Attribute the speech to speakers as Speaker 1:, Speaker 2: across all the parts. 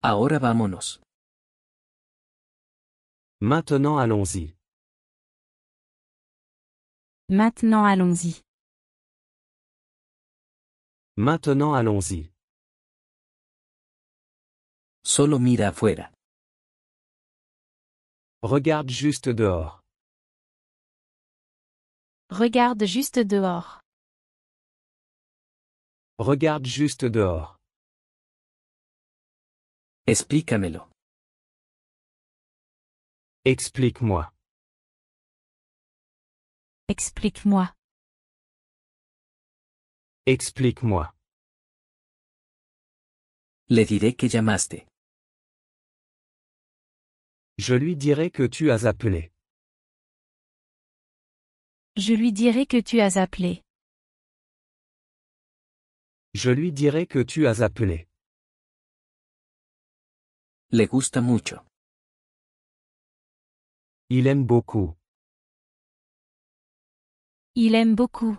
Speaker 1: Ahora vámonos.
Speaker 2: Maintenant allons-y.
Speaker 3: Maintenant allons-y.
Speaker 2: Maintenant allons-y.
Speaker 1: Solo mira afuera.
Speaker 2: Regarde juste dehors.
Speaker 3: Regarde juste dehors.
Speaker 2: Regarde juste dehors.
Speaker 1: Explícamelo.
Speaker 2: Explique-moi.
Speaker 3: Explique-moi.
Speaker 2: Explique-moi.
Speaker 1: Le diré que llamaste.
Speaker 2: Je lui dirai que tu as appelé.
Speaker 3: Je lui dirai que tu as appelé.
Speaker 2: Je lui dirai que tu as appelé.
Speaker 1: Le gusta mucho.
Speaker 2: Il aime beaucoup.
Speaker 3: Il aime beaucoup.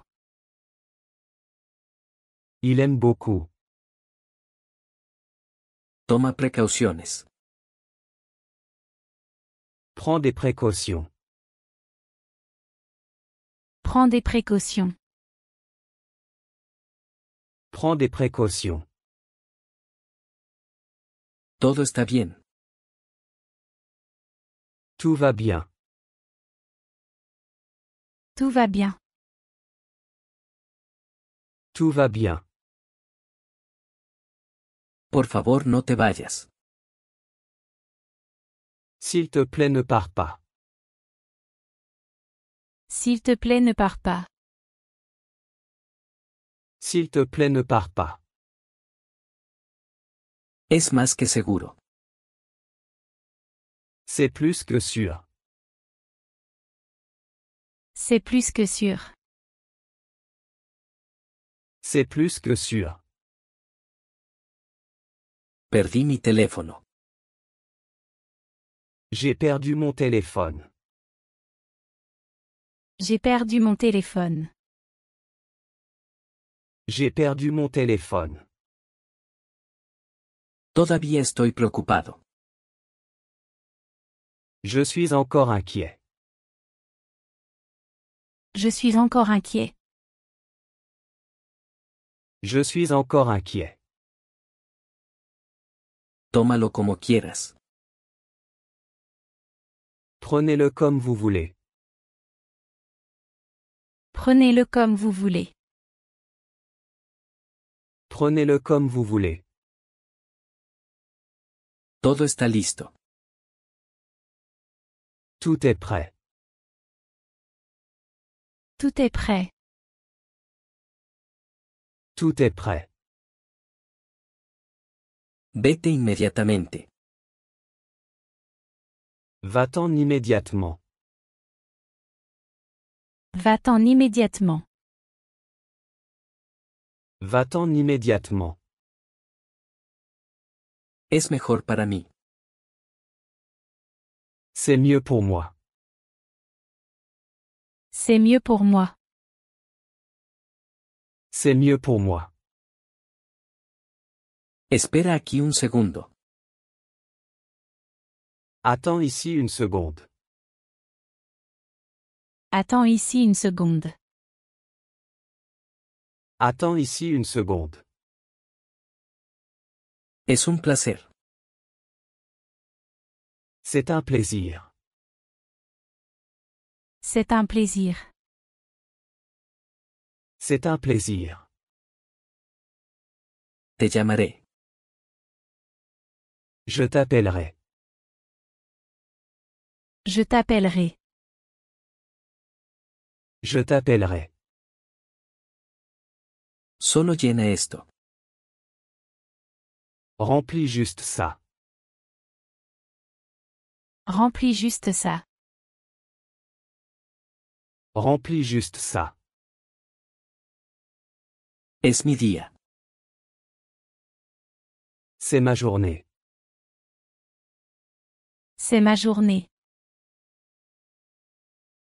Speaker 2: Il aime beaucoup.
Speaker 1: Toma precauciones.
Speaker 2: Prends des précautions.
Speaker 3: Prends des précautions.
Speaker 2: Prends des précautions.
Speaker 1: Todo está bien.
Speaker 2: Tout va bien.
Speaker 3: Tout va bien.
Speaker 2: Tout va bien.
Speaker 1: Por favor, no te vayas.
Speaker 2: S'il te plaît, ne pars pas.
Speaker 3: S'il te plaît, ne pars pas.
Speaker 2: S'il te plaît, ne pars pas.
Speaker 1: Es más que seguro.
Speaker 2: C'est plus que sûr.
Speaker 3: C'est plus que sûr.
Speaker 2: C'est plus que sûr.
Speaker 1: Perdí mi teléfono.
Speaker 2: J'ai perdu mon téléphone.
Speaker 3: J'ai perdu mon téléphone.
Speaker 2: J'ai perdu mon téléphone.
Speaker 1: Todavía estoy preocupado.
Speaker 2: Je suis encore inquiet.
Speaker 3: Je suis encore inquiet.
Speaker 2: Je suis encore inquiet.
Speaker 1: Tómalo como quieras.
Speaker 2: Prenez-le comme vous voulez.
Speaker 3: Prenez-le comme vous voulez.
Speaker 2: Prenez-le comme vous voulez.
Speaker 1: Todo está listo.
Speaker 2: Tout est prêt.
Speaker 3: Tout est prêt.
Speaker 2: Tout est prêt.
Speaker 1: Vete inmediatamente.
Speaker 2: Va-t'en immédiatement.
Speaker 3: Va-t'en immédiatement.
Speaker 2: Va-t'en immédiatement.
Speaker 1: Es mejor para mí.
Speaker 2: C'est mieux pour moi.
Speaker 3: C'est mieux pour moi.
Speaker 2: C'est mieux pour moi.
Speaker 1: Espera aquí un segundo.
Speaker 2: Attends ici une seconde.
Speaker 3: Attends ici une seconde.
Speaker 2: Attends ici une seconde.
Speaker 1: Es un placer.
Speaker 2: C'est un plaisir.
Speaker 3: C'est un plaisir.
Speaker 2: C'est un plaisir.
Speaker 1: Te llamaré.
Speaker 2: Je t'appellerai.
Speaker 3: Je t'appellerai.
Speaker 2: Je t'appellerai.
Speaker 1: Solo llena esto.
Speaker 2: Remplis juste ça.
Speaker 3: Remplis juste ça.
Speaker 2: Remplis juste ça.
Speaker 1: Es mi día.
Speaker 2: C'est ma journée.
Speaker 3: C'est ma journée.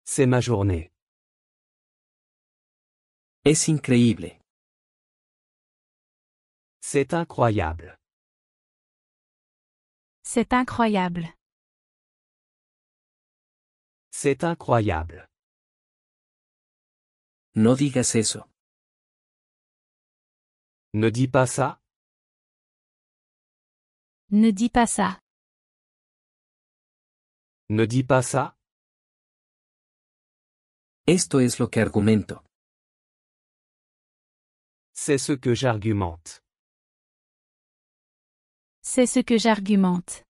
Speaker 2: C'est ma journée.
Speaker 1: Es increíble.
Speaker 2: C'est incroyable.
Speaker 3: C'est incroyable.
Speaker 2: C'est incroyable.
Speaker 1: No digas eso.
Speaker 2: Ne dis pas ça.
Speaker 3: Ne dis pas ça.
Speaker 2: Ne dis pas ça.
Speaker 1: Esto es lo que argumento.
Speaker 2: C'est ce que j'argumente.
Speaker 3: C'est ce que j'argumente.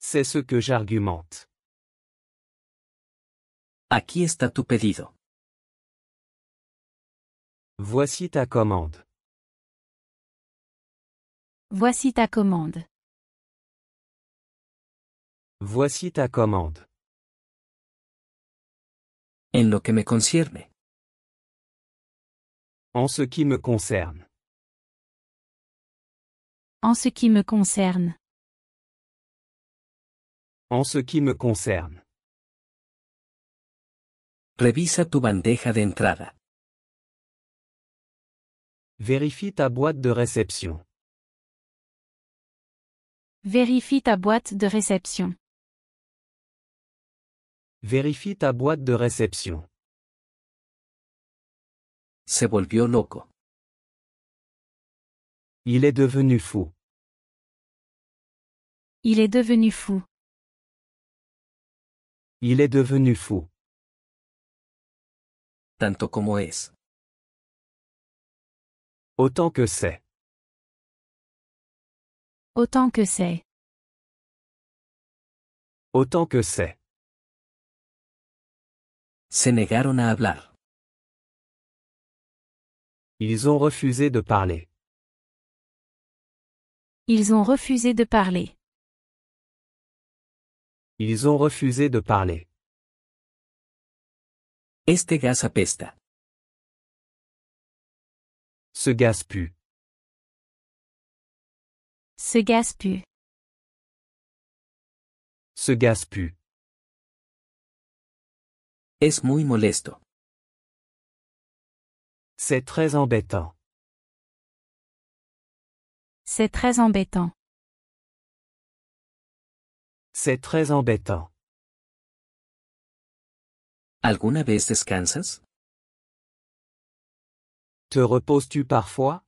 Speaker 2: C'est ce que j'argumente.
Speaker 1: Aquí está tu pedido.
Speaker 2: Voici ta commande.
Speaker 3: Voici ta commande.
Speaker 2: Voici ta commande.
Speaker 1: En lo que me concierne.
Speaker 2: En ce qui me concerne.
Speaker 3: En ce qui me concerne.
Speaker 2: En ce qui me concerne.
Speaker 1: Revisa tu bandeja de entrada.
Speaker 2: Vérifie ta boîte de réception.
Speaker 3: Vérifie ta boîte de réception.
Speaker 2: Vérifie ta boîte de réception.
Speaker 1: Se volvió loco.
Speaker 2: Il est devenu fou.
Speaker 3: Il est devenu fou.
Speaker 2: Il est devenu fou.
Speaker 1: Tanto como es.
Speaker 2: Autant que c'est.
Speaker 3: Autant que c'est.
Speaker 2: Autant que c'est.
Speaker 1: Se negaron a hablar.
Speaker 2: Ils ont refusé de parler.
Speaker 3: Ils ont refusé de parler.
Speaker 2: Ils ont refusé de parler.
Speaker 1: Este gas apesta.
Speaker 2: Ce gaz pue.
Speaker 3: Ce gaz pue.
Speaker 2: Ce gaz pue.
Speaker 1: Es muy molesto.
Speaker 2: C'est très embêtant.
Speaker 3: C'est très embêtant.
Speaker 2: C'est très embêtant.
Speaker 1: ¿Alguna vez descansas?
Speaker 2: Te reposes-tu parfois?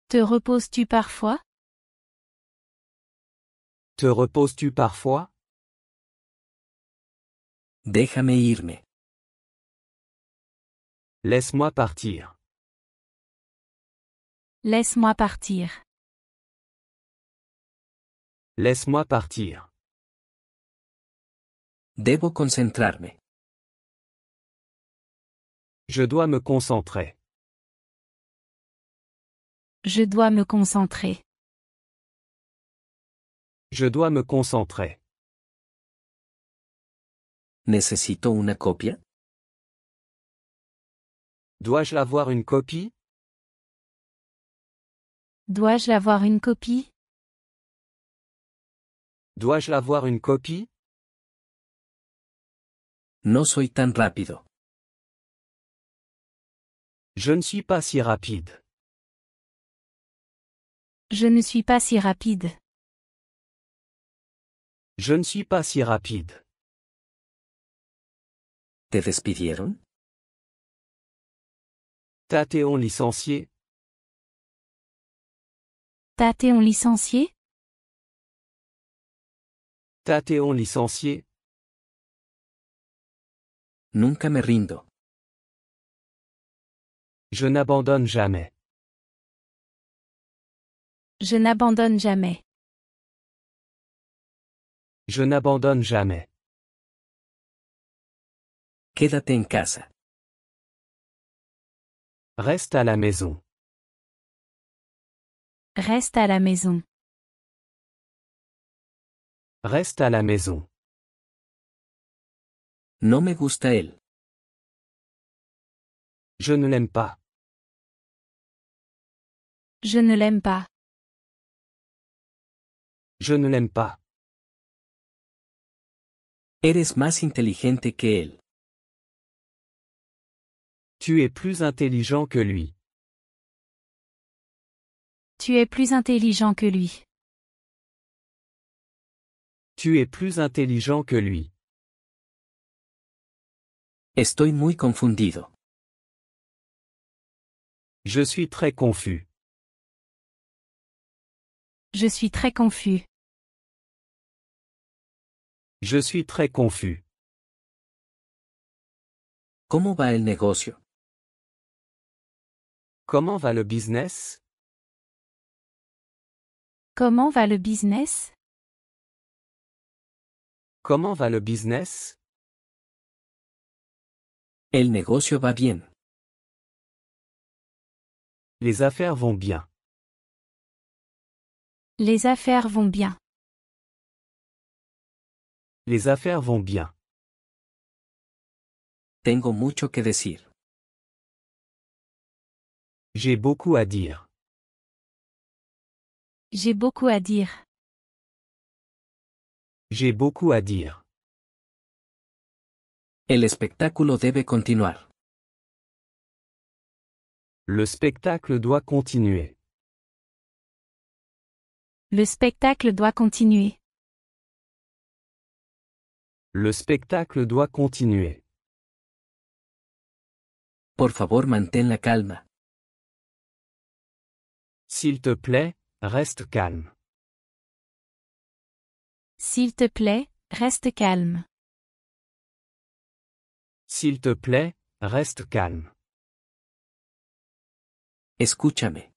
Speaker 3: Te reposes-tu parfois?
Speaker 2: Te reposes-tu parfois?
Speaker 1: Déjame irme.
Speaker 2: Laisse-moi partir.
Speaker 3: Laisse-moi partir.
Speaker 2: Laisse-moi partir.
Speaker 1: Debo concentrarme.
Speaker 2: Je dois me concentrer.
Speaker 3: Je dois me concentrer.
Speaker 2: Je dois me concentrer.
Speaker 1: ¿Necesito una copia?
Speaker 2: Dois-je avoir une copie?
Speaker 3: Dois-je avoir une copie?
Speaker 2: Dois-je avoir une copie?
Speaker 1: No soy tan rápido.
Speaker 2: Je ne suis pas si rapide.
Speaker 3: Je ne suis pas si rapide.
Speaker 2: Je ne suis pas si rapide.
Speaker 1: ¿Te despidieron?
Speaker 2: T'as-t-on licencié?
Speaker 3: T'as-t-on licencié?
Speaker 2: T'as-t-on licencié?
Speaker 1: Nunca me rindo.
Speaker 2: Je n'abandonne jamais.
Speaker 3: Je n'abandonne jamais.
Speaker 2: Je n'abandonne jamais.
Speaker 1: Quédate en casa.
Speaker 2: Reste à la maison.
Speaker 3: Reste à la maison.
Speaker 2: Reste à la maison.
Speaker 1: No me gusta él.
Speaker 2: Je ne l'aime pas.
Speaker 3: Je ne l'aime pas.
Speaker 2: Je ne l'aime pas.
Speaker 1: Eres más inteligente que él.
Speaker 2: Tu es plus intelligent que lui.
Speaker 3: Tu es plus intelligent que lui.
Speaker 2: Tu es plus intelligent que lui.
Speaker 1: Estoy muy confundido.
Speaker 2: Je suis très confus.
Speaker 3: Je suis très confus.
Speaker 2: Je suis très confus.
Speaker 1: ¿Cómo va el negocio?
Speaker 2: Comment va le business?
Speaker 3: Comment va le business?
Speaker 2: Comment va le business?
Speaker 1: El negocio va bien.
Speaker 2: Les affaires vont bien.
Speaker 3: Les affaires vont bien.
Speaker 2: Les affaires vont bien.
Speaker 1: Tengo mucho que decir.
Speaker 2: J'ai beaucoup à dire.
Speaker 3: J'ai beaucoup à dire.
Speaker 2: J'ai beaucoup à dire.
Speaker 1: El espectáculo debe continuar.
Speaker 2: Le spectacle doit continuer.
Speaker 3: Le spectacle doit continuer.
Speaker 2: Le spectacle doit continuer.
Speaker 1: Por favor, mantén la calma.
Speaker 2: S'il te plaît, reste calme.
Speaker 3: S'il te plaît, reste calme.
Speaker 2: S'il te plaît, reste calme.
Speaker 1: Escúchame.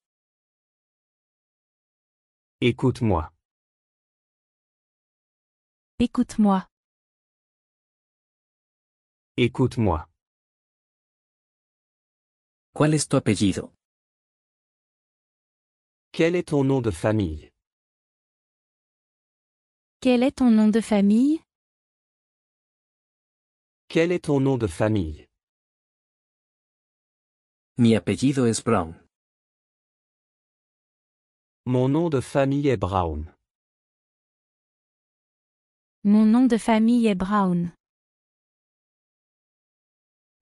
Speaker 2: Écoute-moi.
Speaker 3: Écoute-moi.
Speaker 2: Écoute-moi.
Speaker 1: ¿Cuál es tu apellido?
Speaker 2: Quel est ton nom de famille?
Speaker 3: Quel est ton nom de famille?
Speaker 2: Quel est ton nom de famille?
Speaker 1: Mi apellido es Brown.
Speaker 2: Mon nom de famille est Brown.
Speaker 3: Mon nom de famille est Brown.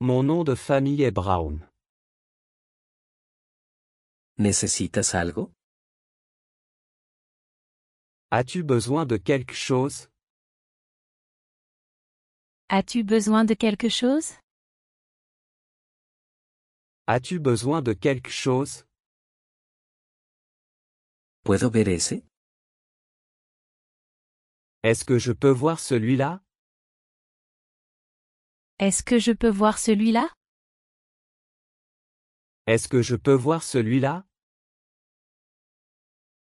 Speaker 2: Mon nom de famille est Brown.
Speaker 1: ¿Necesitas algo?
Speaker 2: As-tu besoin de quelque chose?
Speaker 3: As-tu besoin de quelque chose?
Speaker 2: As-tu besoin de quelque chose?
Speaker 1: ¿Puedo ver ese?
Speaker 2: Est-ce que je peux voir celui-là?
Speaker 3: Est-ce que je peux voir celui-là?
Speaker 2: Est-ce que je peux voir celui-là?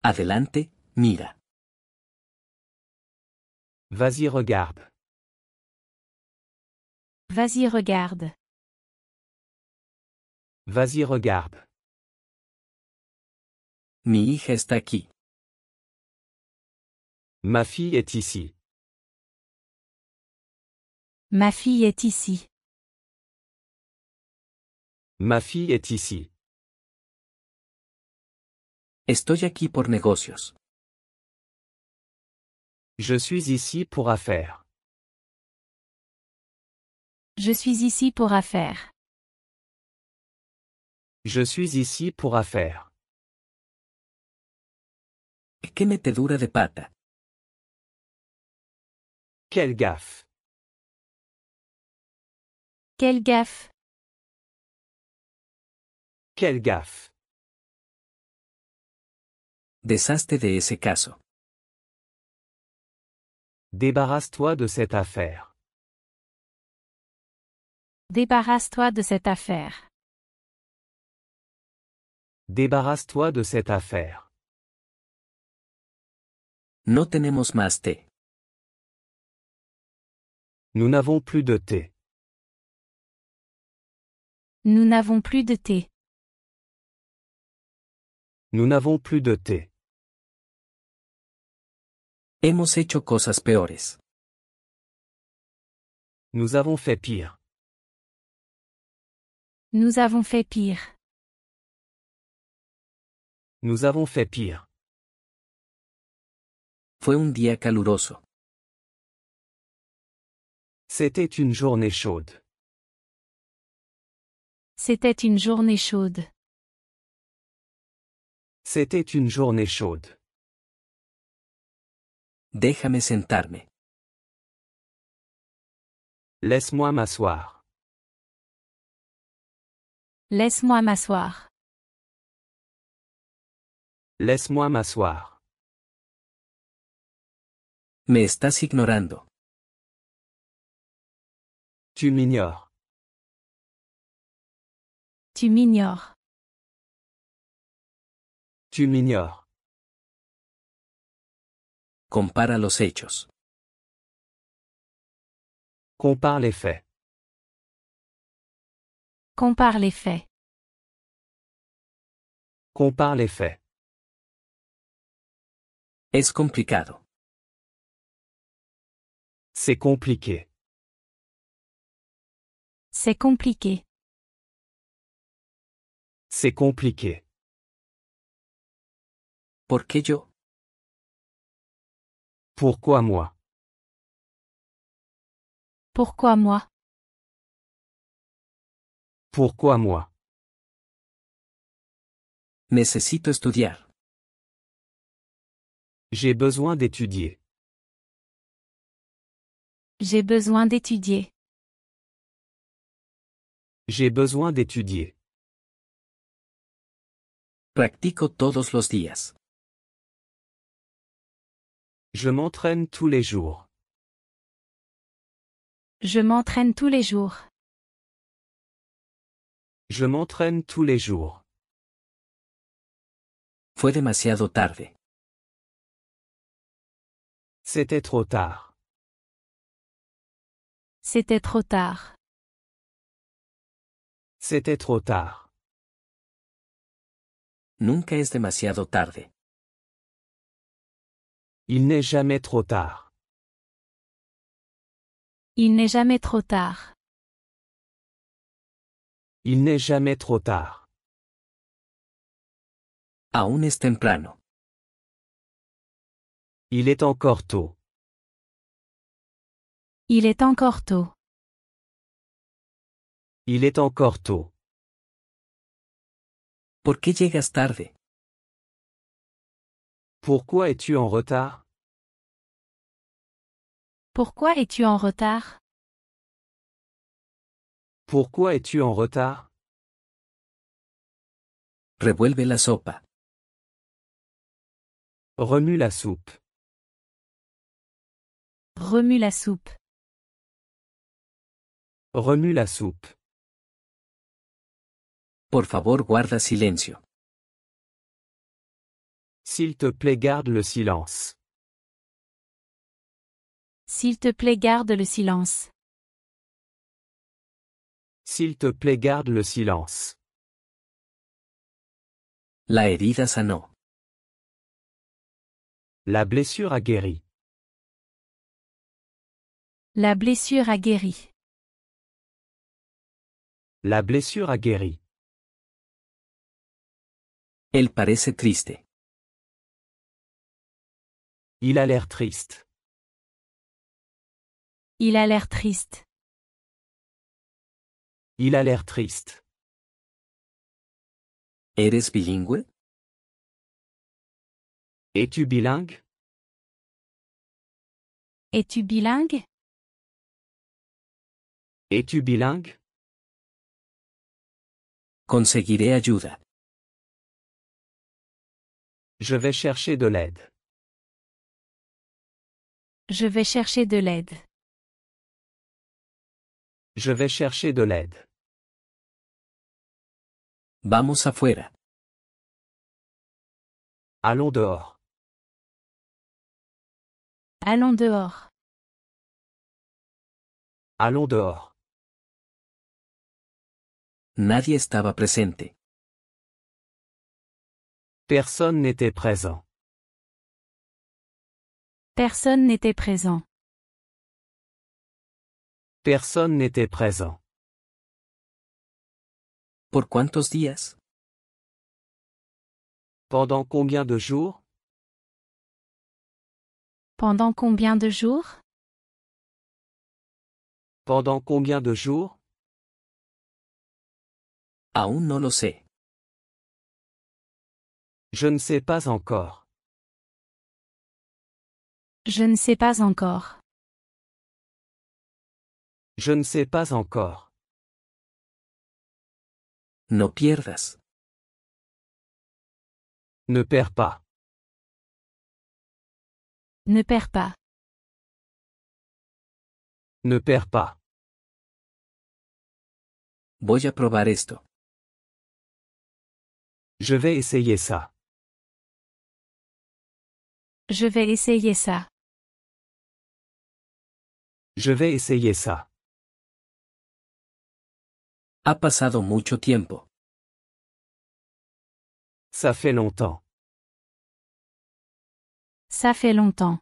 Speaker 1: Adelante, mira.
Speaker 2: Vas-y, regarde.
Speaker 3: Vas-y, regarde.
Speaker 2: Vas-y, regarde.
Speaker 1: Mi hija está aquí.
Speaker 2: Ma fille est ici.
Speaker 3: Ma fille est ici.
Speaker 2: Ma fille est ici.
Speaker 1: Estoy aquí por negocios.
Speaker 2: Je suis ici pour affaires.
Speaker 3: Je suis ici pour affaires.
Speaker 2: Je suis ici pour affaires.
Speaker 1: ¡Qué metedura de pata!
Speaker 2: Quelle gaffe!
Speaker 3: Quelle gaffe!
Speaker 2: Quelle gaffe!
Speaker 1: Deshazte de ese caso.
Speaker 2: Débarrasse-toi de cette affaire.
Speaker 3: Débarrasse-toi de cette affaire.
Speaker 2: Débarrasse-toi de cette affaire.
Speaker 1: No tenemos más té.
Speaker 2: Nous n'avons plus de thé.
Speaker 3: Nous n'avons plus de thé.
Speaker 2: Nous n'avons plus de thé.
Speaker 1: Hemos hecho cosas peores.
Speaker 2: Nous avons fait pire.
Speaker 3: Nous avons fait pire.
Speaker 2: Nous avons fait pire.
Speaker 1: Fue un día caluroso.
Speaker 2: C'était une journée chaude.
Speaker 3: C'était une journée chaude.
Speaker 2: C'était une journée chaude.
Speaker 1: Déjame sentarme.
Speaker 2: Laisse-moi m'asseoir.
Speaker 3: Laisse-moi m'asseoir.
Speaker 2: Laisse-moi m'asseoir.
Speaker 1: Me estás ignorando.
Speaker 2: Tu m'ignores.
Speaker 3: Tu m'ignores.
Speaker 2: Tu m'ignores.
Speaker 1: Compara los hechos.
Speaker 2: Compare les faits.
Speaker 3: Compare les faits.
Speaker 2: Compare les faits.
Speaker 1: Es complicado.
Speaker 2: C'est compliqué.
Speaker 3: C'est compliqué.
Speaker 2: C'est compliqué.
Speaker 1: ¿Por qué yo?
Speaker 2: Pourquoi moi?
Speaker 3: Pourquoi moi?
Speaker 2: Pourquoi moi?
Speaker 1: Necesito estudiar.
Speaker 2: J'ai besoin d'étudier.
Speaker 3: J'ai besoin d'étudier.
Speaker 2: J'ai besoin d'étudier.
Speaker 1: Practico todos los días.
Speaker 2: Je m'entraîne tous les jours.
Speaker 3: Je m'entraîne tous les jours.
Speaker 2: Je m'entraîne tous les jours.
Speaker 1: Fue demasiado tarde.
Speaker 2: C'était trop tard.
Speaker 3: C'était trop tard.
Speaker 2: C'était trop tard.
Speaker 1: Nunca es demasiado tarde.
Speaker 2: Il n'est jamais trop tard.
Speaker 3: Il n'est jamais trop tard.
Speaker 2: Il n'est jamais trop tard.
Speaker 1: Aún es temprano.
Speaker 2: Il est encore tôt.
Speaker 3: Il est encore tôt.
Speaker 2: Il est encore tôt.
Speaker 1: ¿Por qué llegas tarde?
Speaker 2: Pourquoi es-tu en retard?
Speaker 3: Pourquoi es-tu en retard?
Speaker 2: Pourquoi es-tu en retard?
Speaker 1: Revuelve la sopa.
Speaker 2: Remue la soupe.
Speaker 3: Remue la soupe.
Speaker 2: Remue la soupe.
Speaker 1: Por favor, guarda silencio.
Speaker 2: S'il te plaît, garde le silence.
Speaker 3: S'il te plaît, garde le silence.
Speaker 2: S'il te plaît, garde le silence.
Speaker 1: La herida sanó.
Speaker 2: La blessure a guéri.
Speaker 3: La blessure a guéri.
Speaker 2: La blessure a guéri.
Speaker 1: Él parece triste.
Speaker 2: Il a l'air triste.
Speaker 3: Il a l'air triste.
Speaker 2: Il a l'air triste.
Speaker 1: ¿Eres bilingüe?
Speaker 2: Es-tu bilingue?
Speaker 3: Es-tu bilingue?
Speaker 2: Es-tu bilingue?
Speaker 1: Conseguiré ayuda.
Speaker 2: Je vais chercher de l'aide.
Speaker 3: Je vais chercher de l'aide.
Speaker 2: Je vais chercher de l'aide.
Speaker 1: Vamos afuera.
Speaker 2: Allons dehors.
Speaker 3: Allons dehors.
Speaker 2: Allons dehors.
Speaker 1: Nadie estaba presente.
Speaker 2: Personne n'était présent.
Speaker 3: Personne n'était présent.
Speaker 2: Personne n'était présent.
Speaker 1: ¿Por cuántos días?
Speaker 2: Pendant combien de jours?
Speaker 3: Pendant combien de jours?
Speaker 2: Pendant combien de jours?
Speaker 1: Aún no lo sé.
Speaker 2: Je ne sais pas encore.
Speaker 3: Je ne sais pas encore.
Speaker 2: Je ne sais pas encore.
Speaker 1: No pierdas.
Speaker 2: Ne perds pas.
Speaker 3: Ne perds pas.
Speaker 2: Ne perds pas.
Speaker 1: Voy a probar esto.
Speaker 2: Je vais essayer ça.
Speaker 3: Je vais essayer ça.
Speaker 2: Je vais essayer ça.
Speaker 1: Ha pasado mucho tiempo.
Speaker 2: Ça fait longtemps.
Speaker 3: Ça fait longtemps.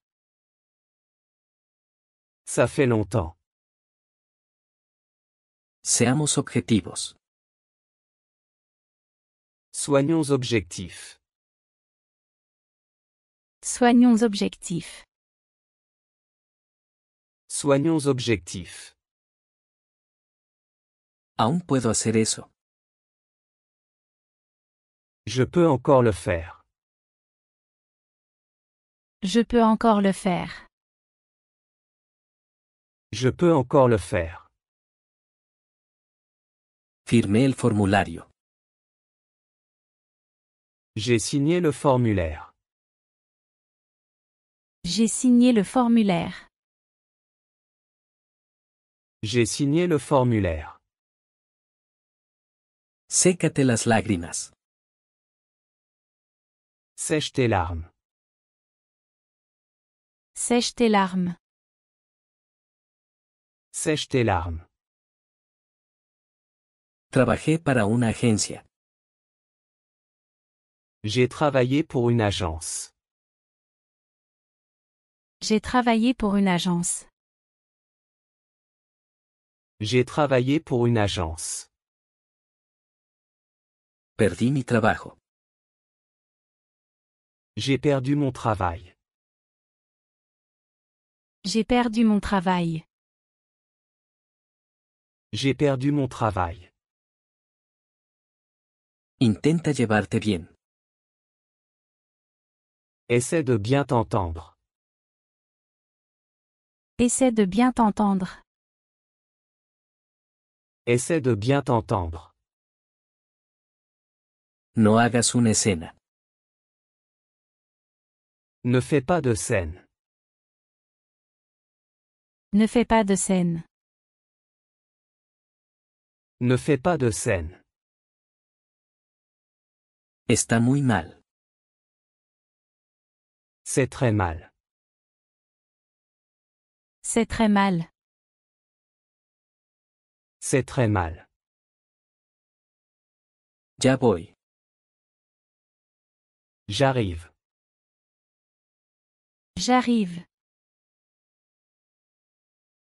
Speaker 2: Ça fait longtemps.
Speaker 1: Seamos objetivos.
Speaker 2: Soignons objectifs.
Speaker 3: Soignons objectifs.
Speaker 2: Soignons objectifs.
Speaker 1: Aún puedo hacer eso.
Speaker 2: Je peux encore le faire.
Speaker 3: Je peux encore le faire.
Speaker 2: Je peux encore le faire.
Speaker 1: Firmé el formulario.
Speaker 2: J'ai signé le formulaire.
Speaker 3: J'ai signé le formulaire.
Speaker 2: J'ai signé le formulaire.
Speaker 1: Sécate las lágrimas.
Speaker 2: Sèche tes larmes.
Speaker 3: Sèche tes larmes.
Speaker 2: Sèche tes larmes.
Speaker 1: Trabajé para una agencia.
Speaker 2: J'ai travaillé pour une agence.
Speaker 3: J'ai travaillé pour une agence.
Speaker 2: J'ai travaillé pour une agence.
Speaker 1: Perdí mi trabajo.
Speaker 2: J'ai perdu mon travail.
Speaker 3: J'ai perdu mon travail.
Speaker 2: J'ai perdu mon travail.
Speaker 1: Intenta llevarte bien.
Speaker 2: Essaie de bien t'entendre.
Speaker 3: Essaie de bien t'entendre.
Speaker 2: Essaie de bien t'entendre.
Speaker 1: No hagas una escena.
Speaker 2: Ne fais pas de scène.
Speaker 3: Ne fais pas de scène.
Speaker 2: Ne fais pas de scène.
Speaker 1: Está muy mal.
Speaker 2: C'est très mal.
Speaker 3: C'est très mal.
Speaker 2: C'est très mal.
Speaker 1: Ya voy.
Speaker 2: J'arrive.
Speaker 3: J'arrive.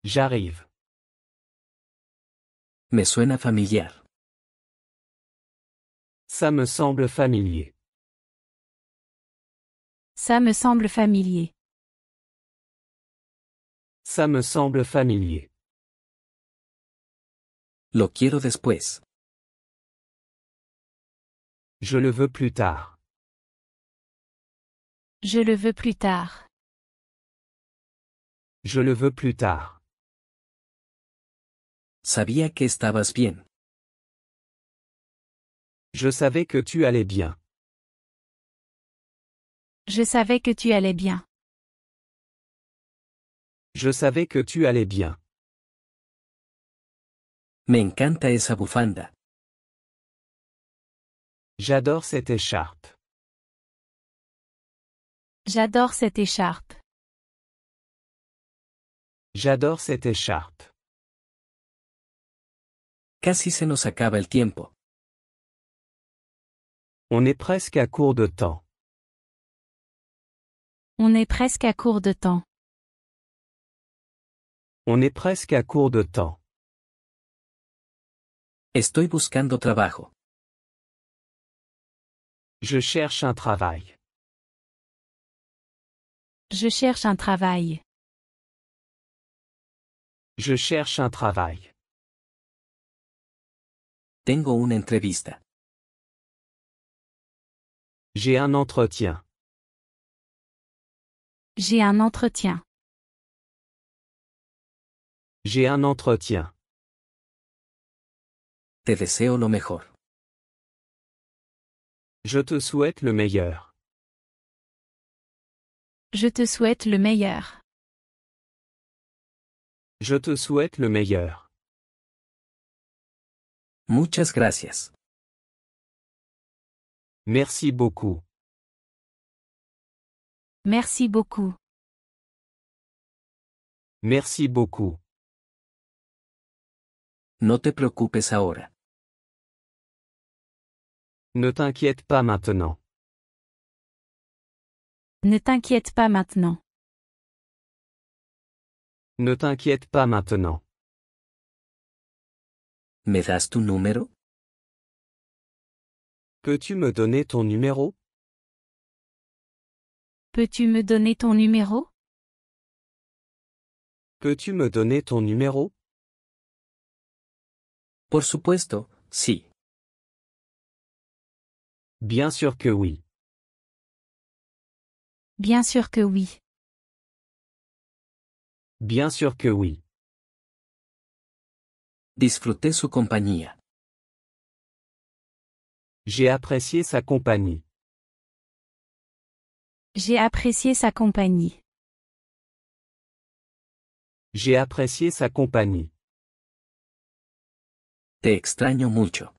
Speaker 2: J'arrive.
Speaker 1: Me suena familiar.
Speaker 2: Ça me semble familier.
Speaker 3: Ça me semble familier.
Speaker 2: Ça me semble familier.
Speaker 1: Lo quiero después.
Speaker 2: Je le veux plus tard.
Speaker 3: Je le veux plus tard.
Speaker 2: Je le veux plus tard.
Speaker 1: Sabía que estabas bien.
Speaker 2: Je savais que tu allais bien.
Speaker 3: Je savais que tu allais bien.
Speaker 2: Je savais que tu allais bien.
Speaker 1: Me encanta esa bufanda.
Speaker 2: J'adore cette écharpe.
Speaker 3: J'adore cette écharpe.
Speaker 2: J'adore cette écharpe.
Speaker 1: Casi se nos acaba el tiempo.
Speaker 2: On est presque à court de temps.
Speaker 3: On est presque à court de temps.
Speaker 2: On est presque à court de temps.
Speaker 1: Estoy buscando trabajo.
Speaker 2: Je cherche un travail.
Speaker 3: Je cherche un travail.
Speaker 2: Je cherche un travail.
Speaker 1: Tengo una entrevista.
Speaker 2: J'ai un entretien.
Speaker 3: J'ai un entretien.
Speaker 2: J'ai un entretien.
Speaker 1: Te deseo lo mejor.
Speaker 2: Je te souhaite le meilleur.
Speaker 3: Je te souhaite le meilleur.
Speaker 2: Je te souhaite le meilleur.
Speaker 1: Muchas gracias.
Speaker 2: Merci beaucoup.
Speaker 3: Merci beaucoup.
Speaker 2: Merci beaucoup.
Speaker 1: No te preocupes ahora.
Speaker 2: Ne t'inquiète pas maintenant.
Speaker 3: Ne t'inquiète pas maintenant.
Speaker 2: Ne t'inquiète pas maintenant.
Speaker 1: ¿Me das tu número?
Speaker 2: Peux-tu me donner ton numéro?
Speaker 3: Peux-tu me donner ton numéro?
Speaker 2: Peux-tu me donner ton numéro?
Speaker 1: Por supuesto, sí.
Speaker 2: Bien sûr que oui.
Speaker 3: Bien sûr que oui.
Speaker 2: Bien sûr que oui.
Speaker 1: Disfruté su compañía.
Speaker 2: J'ai apprécié sa compagnie.
Speaker 3: J'ai apprécié sa compagnie.
Speaker 2: J'ai apprécié sa compagnie.
Speaker 1: Te extraño mucho.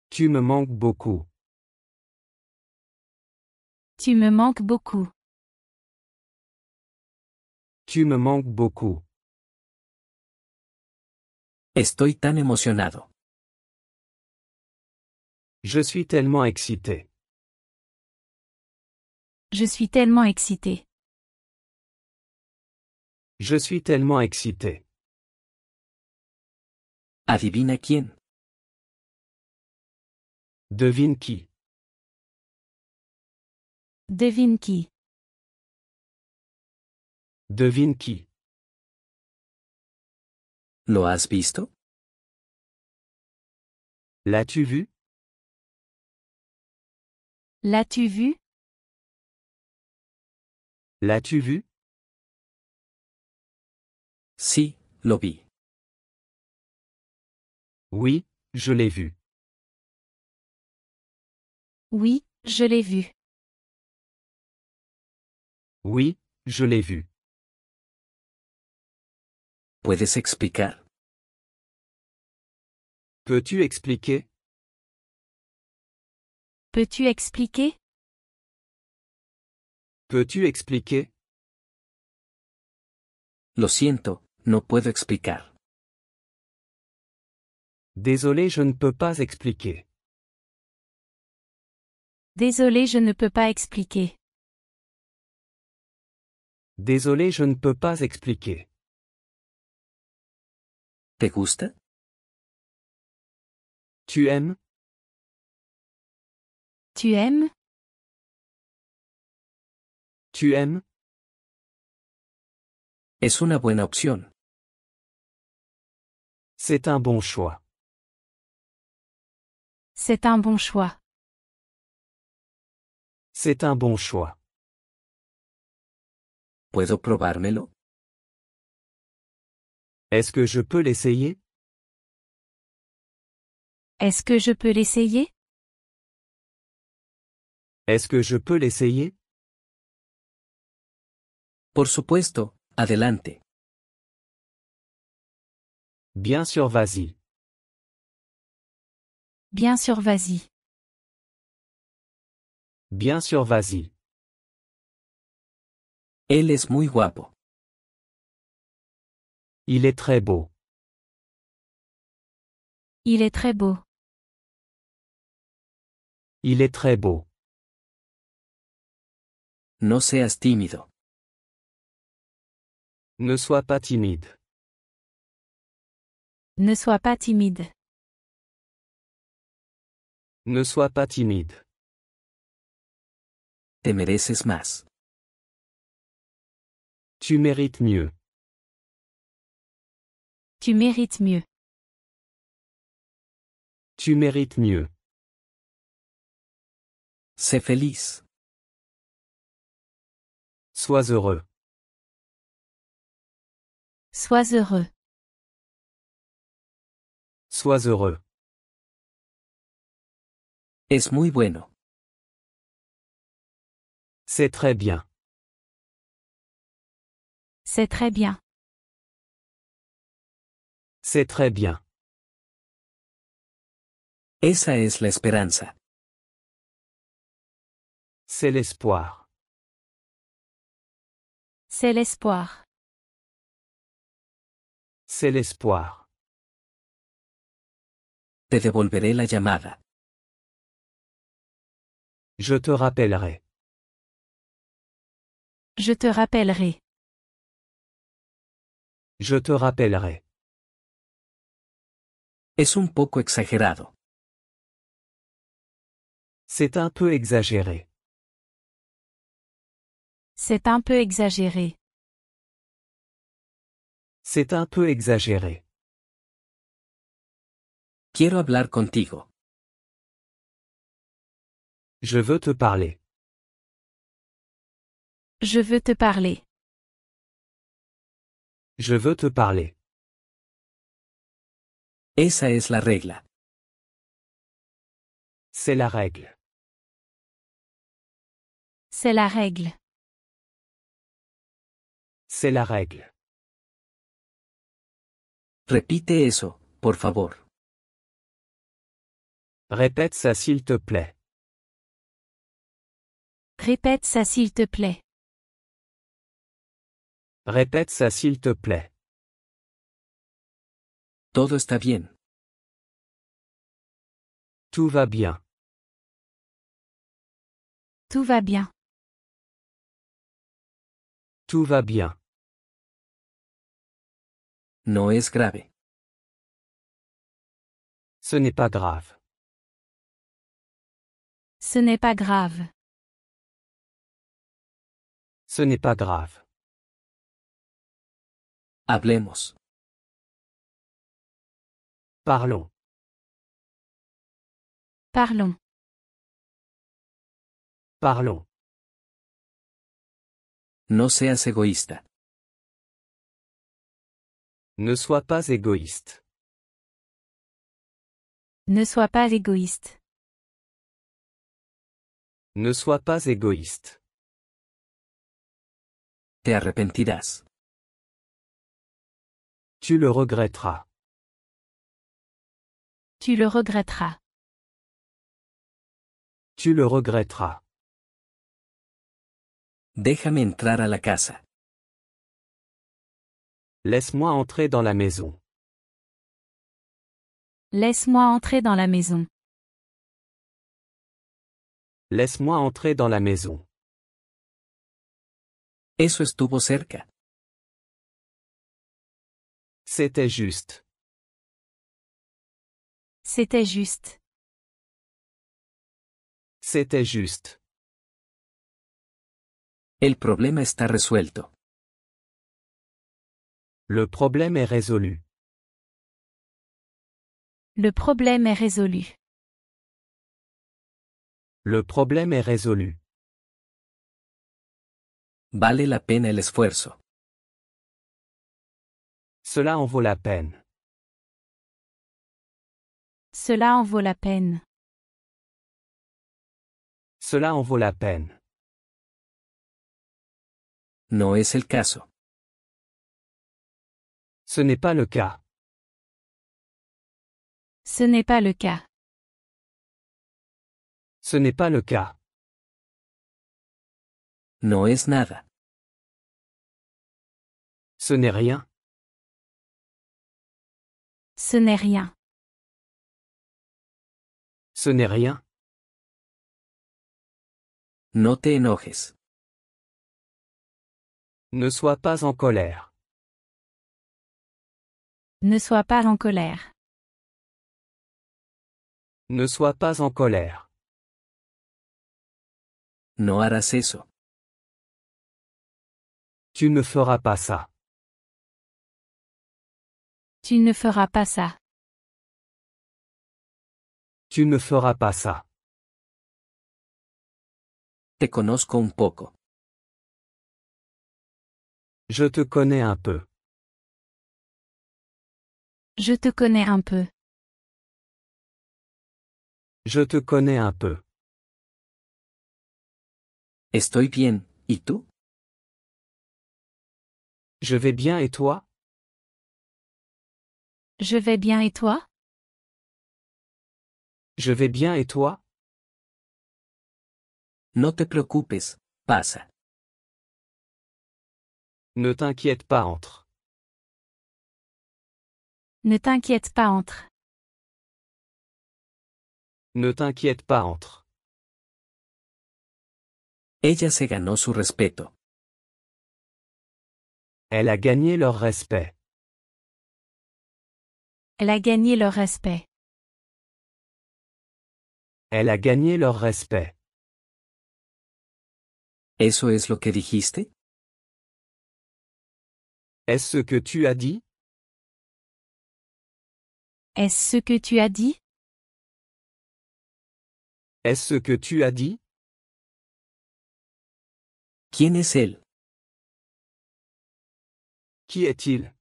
Speaker 2: Tu me manques beaucoup.
Speaker 3: Tu me manques beaucoup.
Speaker 2: Tu me manques beaucoup.
Speaker 1: Estoy tan emocionado.
Speaker 2: Je suis tellement excité.
Speaker 3: Je suis tellement excité.
Speaker 2: Je suis tellement excité.
Speaker 1: ¿Adivina quién?
Speaker 2: Devine qui?
Speaker 3: Devine qui?
Speaker 2: Devine qui?
Speaker 1: ¿Lo has visto?
Speaker 2: L'as-tu vu?
Speaker 3: L'as-tu vu?
Speaker 2: L'as-tu vu?
Speaker 1: Sí, lo vi.
Speaker 2: Oui, je l'ai vu.
Speaker 3: Oui, je l'ai vu.
Speaker 2: Oui, je l'ai vu.
Speaker 1: ¿Puedes explicar?
Speaker 2: Peux-tu expliquer?
Speaker 3: Peux-tu expliquer?
Speaker 2: Peux-tu expliquer?
Speaker 1: Lo siento, no puedo explicar.
Speaker 2: Désolé, je ne peux pas expliquer.
Speaker 3: Désolé, je ne peux pas expliquer.
Speaker 2: Désolé, je ne peux pas expliquer.
Speaker 1: ¿Te gusta?
Speaker 2: Tu aimes?
Speaker 3: Tu aimes?
Speaker 2: Tu aimes?
Speaker 1: Es una buena opción.
Speaker 2: C'est un bon choix.
Speaker 3: C'est un bon choix.
Speaker 2: C'est un bon choix.
Speaker 1: ¿Puedo probármelo?
Speaker 2: Est-ce que je peux l'essayer?
Speaker 3: Est-ce que je peux l'essayer?
Speaker 2: Est-ce que je peux l'essayer?
Speaker 1: Por supuesto, adelante.
Speaker 2: Bien sûr, vas-y.
Speaker 3: Bien sûr, vas-y.
Speaker 2: Bien sûr, vas-y.
Speaker 1: Él es muy guapo.
Speaker 2: Il est très beau.
Speaker 3: Il est très beau.
Speaker 2: Il est très beau.
Speaker 1: No seas tímido.
Speaker 2: Ne sois pas timide.
Speaker 3: Ne sois pas timide.
Speaker 2: Ne sois pas timide.
Speaker 1: Te mereces más.
Speaker 2: Tu mérites mieux.
Speaker 3: Tu mérites mieux.
Speaker 2: Tu mérites mieux.
Speaker 1: Sé feliz.
Speaker 2: Sois heureux.
Speaker 3: Sois heureux.
Speaker 2: Sois heureux.
Speaker 1: Es muy bueno.
Speaker 2: C'est très bien.
Speaker 3: C'est très bien.
Speaker 2: C'est très bien.
Speaker 1: Esa es la esperanza.
Speaker 2: C'est l'espoir.
Speaker 3: C'est l'espoir.
Speaker 2: C'est l'espoir.
Speaker 1: Te devolveré la llamada.
Speaker 2: Je te rappellerai.
Speaker 3: Je te rappellerai.
Speaker 2: Je te rappellerai.
Speaker 1: Es un poco exagerado.
Speaker 2: C'est un peu exagéré.
Speaker 3: C'est un peu exagéré.
Speaker 2: C'est un peu exagéré.
Speaker 1: Quiero hablar contigo.
Speaker 2: Je veux te parler.
Speaker 3: Je veux te parler.
Speaker 2: Je veux te parler.
Speaker 1: Esa es la regla.
Speaker 2: C'est la règle.
Speaker 3: C'est la règle.
Speaker 2: C'est la règle.
Speaker 1: Repite eso, por favor.
Speaker 2: Répète ça s'il te plaît.
Speaker 3: Répète ça s'il te plaît.
Speaker 2: Répète ça s'il te plaît.
Speaker 1: Todo está bien.
Speaker 2: Tout va bien.
Speaker 3: Tout va bien.
Speaker 2: Tout va bien.
Speaker 1: No es grave.
Speaker 2: Ce n'est pas grave.
Speaker 3: Ce n'est pas grave.
Speaker 2: Ce n'est pas grave.
Speaker 1: Hablemos.
Speaker 2: Parlons.
Speaker 3: Parlons.
Speaker 2: Parlons.
Speaker 1: No seas egoísta.
Speaker 2: Ne sois pas égoïste.
Speaker 3: Ne sois pas égoïste.
Speaker 2: Ne sois pas égoïste.
Speaker 1: Te arrepentirás.
Speaker 2: Tu le regretteras.
Speaker 3: Tu le regretteras.
Speaker 2: Tu le regretteras.
Speaker 1: Déjame entrar a la casa.
Speaker 2: Laisse-moi entrer dans la maison.
Speaker 3: Laisse-moi entrer dans la maison.
Speaker 2: Laisse-moi entrer dans la maison.
Speaker 1: Eso estuvo cerca.
Speaker 2: C'était juste.
Speaker 3: C'était juste.
Speaker 2: C'était juste.
Speaker 1: El problema está resuelto.
Speaker 2: Le problème est résolu.
Speaker 3: Le problème est résolu.
Speaker 2: Le problème est résolu.
Speaker 1: Vale la pena el esfuerzo.
Speaker 2: Cela en vaut la peine.
Speaker 3: Cela en vaut la peine.
Speaker 2: Cela en vaut la peine.
Speaker 1: No es el caso.
Speaker 2: Ce n'est pas le cas.
Speaker 3: Ce n'est pas le cas.
Speaker 2: Ce n'est pas le cas.
Speaker 1: No es nada.
Speaker 2: Ce n'est rien.
Speaker 3: Ce n'est rien.
Speaker 2: Ce n'est rien.
Speaker 1: No te enojes.
Speaker 2: Ne sois pas en colère.
Speaker 3: Ne sois pas en colère.
Speaker 2: Ne sois pas en colère.
Speaker 1: No harás eso.
Speaker 2: Tu ne feras pas ça.
Speaker 3: Tu ne feras pas ça.
Speaker 2: Tu ne feras pas ça.
Speaker 1: Te conozco un poco.
Speaker 2: Je te connais un peu.
Speaker 3: Je te connais un peu.
Speaker 2: Je te connais un peu.
Speaker 1: Estoy bien, ¿y tú?
Speaker 2: Je vais bien et toi?
Speaker 3: Je vais bien et toi?
Speaker 2: Je vais bien et toi?
Speaker 1: No te preocupes, pasa.
Speaker 2: Ne t'inquiète pas, entre.
Speaker 3: Ne t'inquiète pas, entre.
Speaker 2: Ne t'inquiète pas, entre.
Speaker 1: Ella se ganó su respeto.
Speaker 2: Elle a gagné leur respect.
Speaker 3: Elle a gagné leur respect.
Speaker 2: Elle a gagné leur respect.
Speaker 1: ¿Eso es lo que dijiste?
Speaker 2: Est-ce ce que tu as dit?
Speaker 3: Est-ce ce que tu as dit?
Speaker 2: Est-ce ce que tu as dit?
Speaker 1: ¿Quién es él?
Speaker 2: Qui est-il?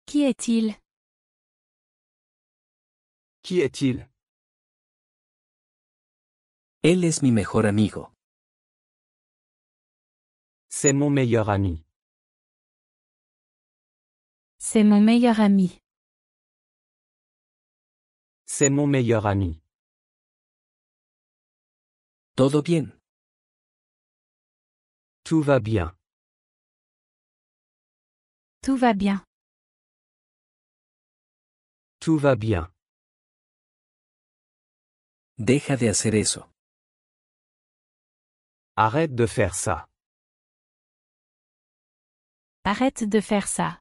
Speaker 3: Qui est-il?
Speaker 2: Qui est-il?
Speaker 1: Él es mi mejor amigo.
Speaker 2: C'est mon meilleur ami.
Speaker 3: C'est mon meilleur ami.
Speaker 2: C'est mon meilleur ami.
Speaker 1: ¿Todo bien?
Speaker 2: Tout va bien.
Speaker 3: Tout va bien.
Speaker 2: Tout va bien.
Speaker 1: Deja de hacer eso.
Speaker 2: Arrête de faire ça.
Speaker 3: Arrête de faire ça.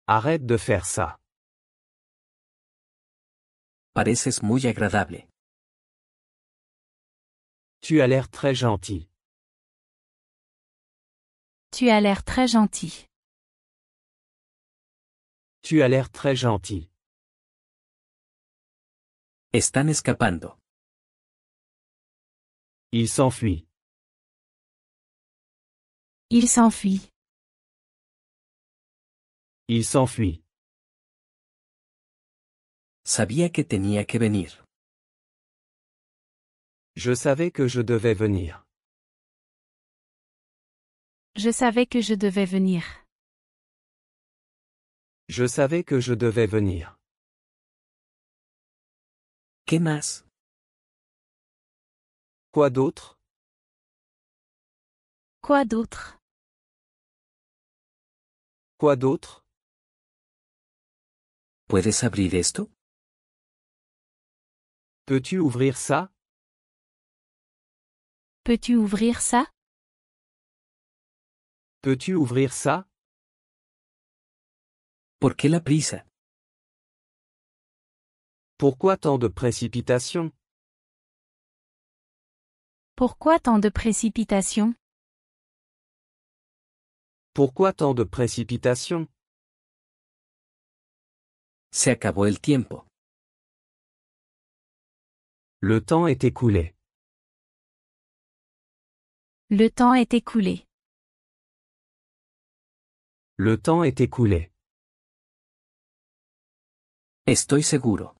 Speaker 2: Arrête de faire ça.
Speaker 1: Pareces muy agradable.
Speaker 2: Tu as l'air très gentil.
Speaker 3: Tu as l'air très gentil.
Speaker 2: Tu as l'air très gentil.
Speaker 1: Están escapando.
Speaker 2: Il s'enfuit.
Speaker 3: Il s'enfuit.
Speaker 2: Il s'enfuit.
Speaker 1: Sabía que tenía que venir.
Speaker 2: Je savais que je devais venir.
Speaker 3: Je savais que je devais venir.
Speaker 2: Je savais que je devais venir.
Speaker 1: ¿Qué más?
Speaker 2: Quoi d'autre?
Speaker 3: Quoi d'autre?
Speaker 2: Quoi d'autre?
Speaker 1: ¿Puedes abrir esto?
Speaker 2: Peux-tu ouvrir ça?
Speaker 3: Peux-tu ouvrir ça?
Speaker 2: Peux-tu ouvrir ça?
Speaker 1: ¿Por qué la prisa?
Speaker 2: Pourquoi tant de précipitation?
Speaker 3: Pourquoi tant de précipitation?
Speaker 2: Pourquoi tant de précipitation?
Speaker 1: Se acabó el tiempo.
Speaker 2: Le temps est écoulé.
Speaker 3: Le temps est écoulé.
Speaker 2: Le temps est écoulé.
Speaker 1: Estoy seguro.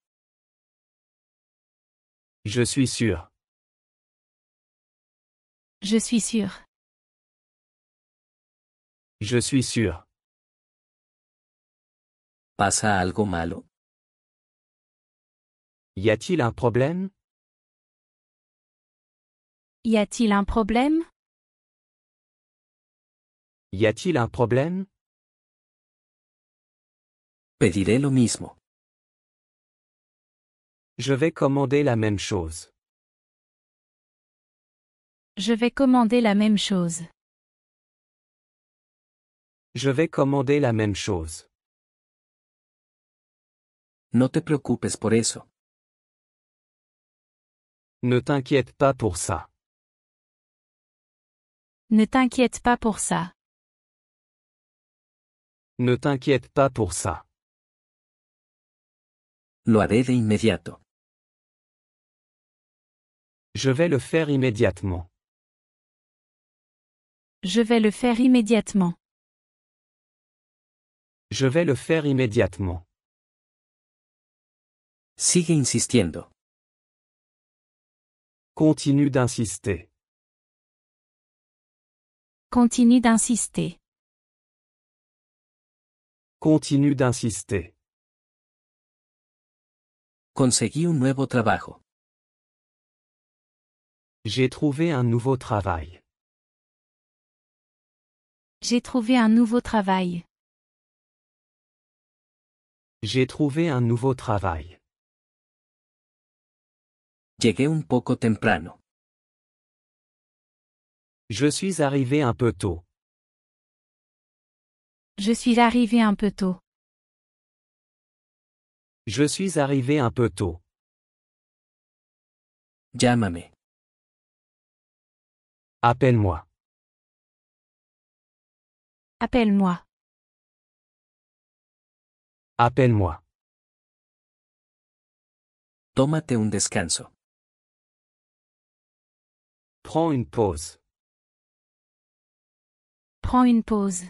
Speaker 2: Je suis sûr.
Speaker 3: Je suis sûr.
Speaker 2: Je suis sûr.
Speaker 1: ¿Pasa algo malo?
Speaker 2: Y a-t-il un problème?
Speaker 3: Y a-t-il un problème?
Speaker 2: Y a-t-il un problème?
Speaker 1: Pediré lo mismo.
Speaker 2: Je vais commander la même chose.
Speaker 3: Je vais commander la même chose.
Speaker 2: Je vais commander la même chose.
Speaker 1: No te preocupes por eso.
Speaker 2: Ne t'inquiète pas pour ça.
Speaker 3: Ne t'inquiète pas pour ça.
Speaker 2: Ne t'inquiète pas pour ça.
Speaker 1: Lo haré de inmediato.
Speaker 2: Je vais le faire immédiatement.
Speaker 3: Je vais le faire immédiatement.
Speaker 2: Je vais le faire immédiatement.
Speaker 1: Sigue insistiendo.
Speaker 2: Continue d'insister.
Speaker 3: Continue d'insister.
Speaker 2: Continue d'insister.
Speaker 1: Conseguí un nuevo trabajo.
Speaker 2: J'ai trouvé un nouveau travail.
Speaker 3: J'ai trouvé un nouveau travail.
Speaker 2: J'ai trouvé un nouveau travail.
Speaker 1: Llegué un poco temprano.
Speaker 2: Je suis arrivé un peu tôt.
Speaker 3: Je suis arrivé un peu tôt.
Speaker 2: Je suis arrivé un peu tôt.
Speaker 1: Llámame.
Speaker 2: Appelle-moi.
Speaker 3: Appelle-moi.
Speaker 2: Appelle-moi.
Speaker 1: Tómate un descanso.
Speaker 2: Prends une pause.
Speaker 3: Prends une pause.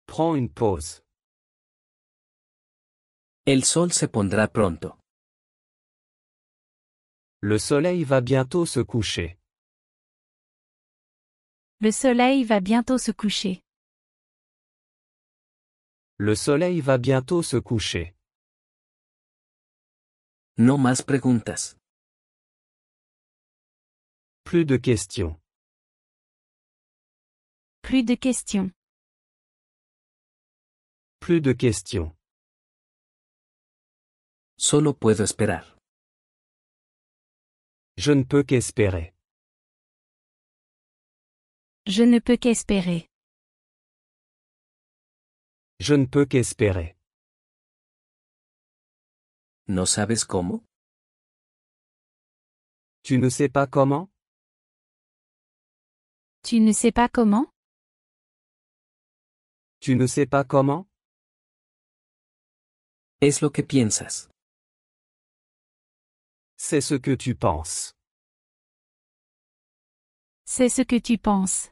Speaker 2: Prends une pause.
Speaker 1: El sol se pondrá pronto.
Speaker 2: Le soleil va bientôt se coucher.
Speaker 3: Le soleil va bientôt se coucher.
Speaker 2: Le soleil va bientôt se coucher.
Speaker 1: No más preguntas.
Speaker 2: Plus de questions.
Speaker 3: Plus de questions.
Speaker 2: Plus de questions.
Speaker 1: Solo puedo esperar.
Speaker 2: Je ne peux qu'espérer.
Speaker 3: Je ne peux qu'espérer.
Speaker 2: Je ne peux qu'espérer.
Speaker 1: ¿No sabes cómo?
Speaker 2: Tu ne sais pas comment?
Speaker 3: Tu ne sais pas comment?
Speaker 2: Tu ne sais pas comment?
Speaker 1: Es lo que piensas.
Speaker 2: C'est ce que tu penses.
Speaker 3: C'est ce que tu penses.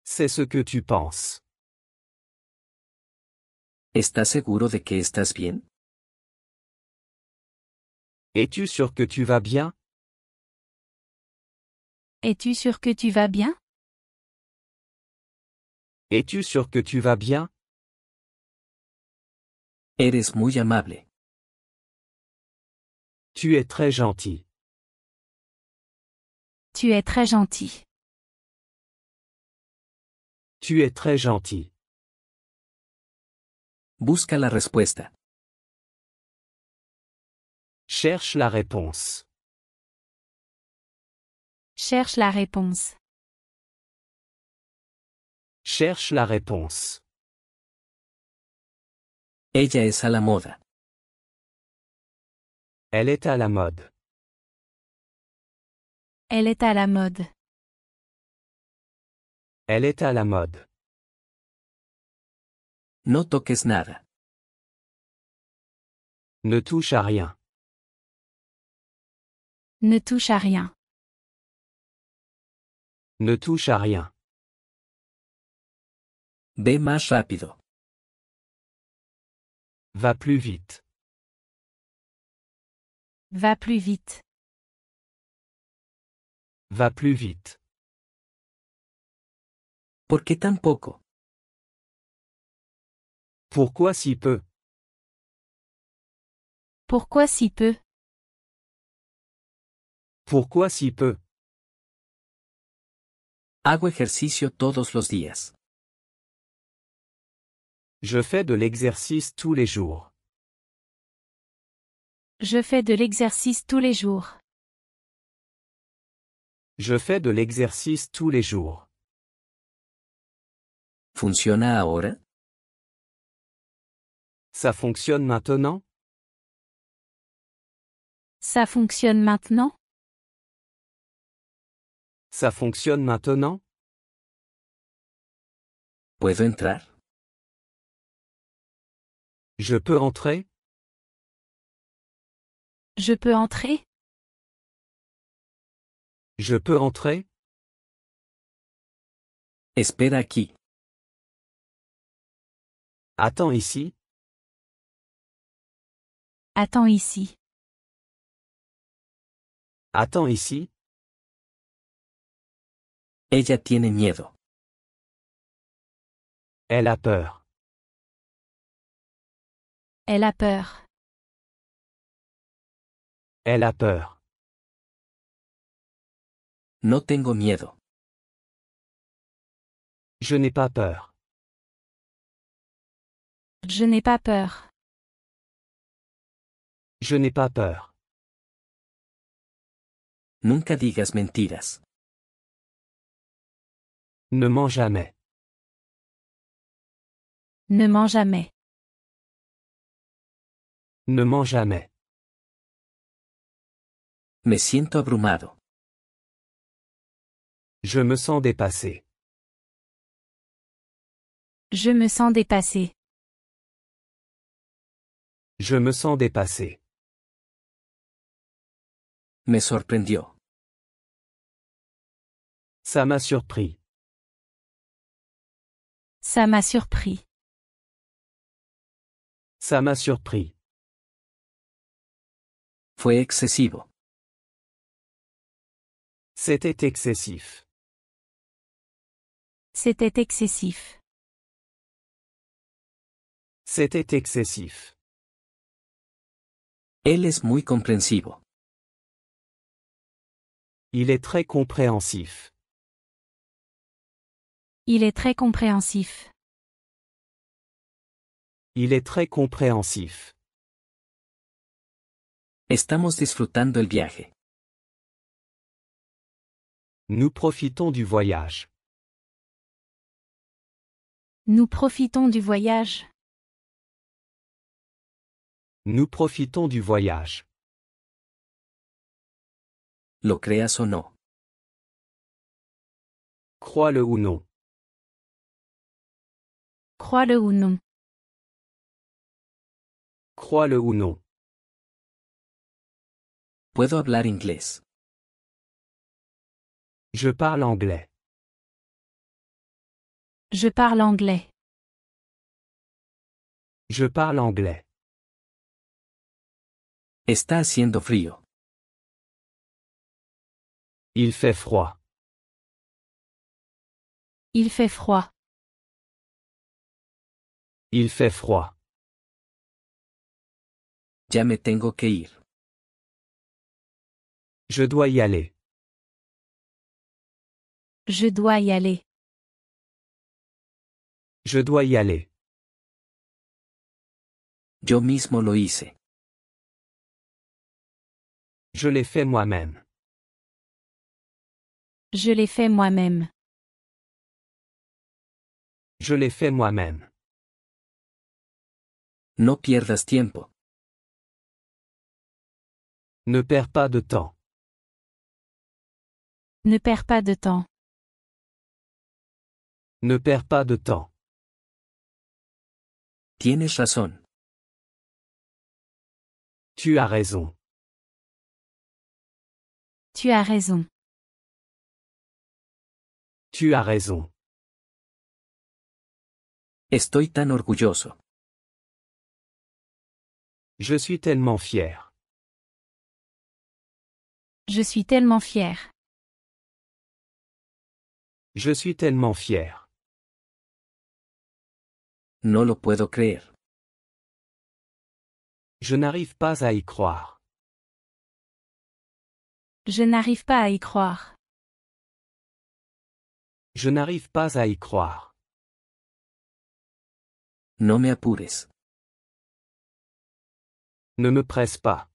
Speaker 2: C'est ce que tu penses.
Speaker 1: ¿Estás seguro de que estás bien?
Speaker 2: Es-tu sûr que tu vas bien?
Speaker 3: Es-tu sûr que tu vas bien?
Speaker 2: Es-tu sûr que tu vas bien?
Speaker 1: Eres muy amable.
Speaker 2: Tu es très gentil.
Speaker 3: Tu es très gentil.
Speaker 2: Tu es très gentil.
Speaker 1: Busca la respuesta.
Speaker 2: Cherche la réponse.
Speaker 3: Cherche la réponse.
Speaker 2: Cherche la réponse.
Speaker 1: Ella es a la moda.
Speaker 2: Elle est à la mode.
Speaker 3: Elle est à la mode.
Speaker 2: Elle est à la mode.
Speaker 1: No toques nada.
Speaker 2: Ne touche à rien.
Speaker 3: Ne touche à rien.
Speaker 2: Ne touche à rien.
Speaker 1: Ve más rápido.
Speaker 2: Va plus vite.
Speaker 3: Va plus vite.
Speaker 2: Va plus vite.
Speaker 1: ¿Por qué tan poco?
Speaker 2: Pourquoi si peu?
Speaker 3: Pourquoi si peu?
Speaker 2: Pourquoi si peu?
Speaker 1: Hago ejercicio todos los días.
Speaker 2: Je fais de l'exercice tous les jours.
Speaker 3: Je fais de l'exercice tous les jours.
Speaker 2: Je fais de l'exercice tous les jours.
Speaker 1: ¿Funciona ahora?
Speaker 2: Ça fonctionne maintenant?
Speaker 3: Ça fonctionne maintenant?
Speaker 2: Ça fonctionne maintenant?
Speaker 1: ¿Puedo entrar?
Speaker 2: Je peux entrer?
Speaker 3: Je peux entrer?
Speaker 2: Je peux entrer?
Speaker 1: Espera aquí.
Speaker 2: Attends ici.
Speaker 3: Attends ici.
Speaker 2: Attends ici.
Speaker 1: Ella tiene miedo.
Speaker 2: Elle a peur.
Speaker 3: Elle a peur.
Speaker 2: Elle a peur.
Speaker 1: No tengo miedo.
Speaker 2: Je n'ai pas peur.
Speaker 3: Je n'ai pas peur.
Speaker 2: Je n'ai pas peur.
Speaker 1: Nunca digas mentiras.
Speaker 2: Ne mens jamais.
Speaker 3: Ne mens jamais.
Speaker 2: Ne mens jamais.
Speaker 1: Me siento abrumado.
Speaker 2: Je me sens dépassé.
Speaker 3: Je me sens dépassé.
Speaker 2: Je me sens dépassé.
Speaker 1: Me sorprendió.
Speaker 2: Ça m'a surpris.
Speaker 3: Ça m'a surpris.
Speaker 2: Ça m'a surpris.
Speaker 1: Fue excesivo.
Speaker 2: C'était excessif.
Speaker 3: C'était excessif.
Speaker 2: C'était excessif.
Speaker 1: Él es muy comprensivo.
Speaker 2: Il est très compréhensif.
Speaker 3: Il est très compréhensif.
Speaker 2: Il est très compréhensif.
Speaker 1: Estamos disfrutando el viaje.
Speaker 2: Nous profitons du voyage.
Speaker 3: Nous profitons du voyage.
Speaker 2: Nous profitons du voyage.
Speaker 1: Lo creas o no.
Speaker 2: Crois-le ou non.
Speaker 3: Crois-le ou non.
Speaker 2: Crois-le ou non.
Speaker 1: Puedo hablar inglés.
Speaker 2: Je parle anglais.
Speaker 3: Je parle anglais.
Speaker 2: Je parle anglais.
Speaker 1: Está haciendo frío.
Speaker 2: Il fait froid.
Speaker 3: Il fait froid.
Speaker 2: Il fait froid.
Speaker 1: Ya me tengo que ir.
Speaker 2: Je dois y aller.
Speaker 3: Je dois y aller.
Speaker 2: Je dois y aller.
Speaker 1: Yo mismo lo hice.
Speaker 2: Je l'ai fait moi-même.
Speaker 3: Je l'ai fait moi-même.
Speaker 2: Je l'ai fait moi-même.
Speaker 1: No pierdas tiempo.
Speaker 2: Ne perds pas de temps.
Speaker 3: Ne perds pas de temps.
Speaker 2: Ne perds pas de temps.
Speaker 1: Tienes razón.
Speaker 2: Tu as raison.
Speaker 3: Tu as raison.
Speaker 2: Tu as raison.
Speaker 1: Estoy tan orgulloso.
Speaker 2: Je suis tellement fier.
Speaker 3: Je suis tellement fier.
Speaker 2: Je suis tellement fier.
Speaker 1: No lo puedo creer.
Speaker 2: Je n'arrive pas à y croire.
Speaker 3: Je n'arrive pas à y croire.
Speaker 2: Je n'arrive pas à y croire.
Speaker 1: No me apures.
Speaker 2: Ne me presse pas.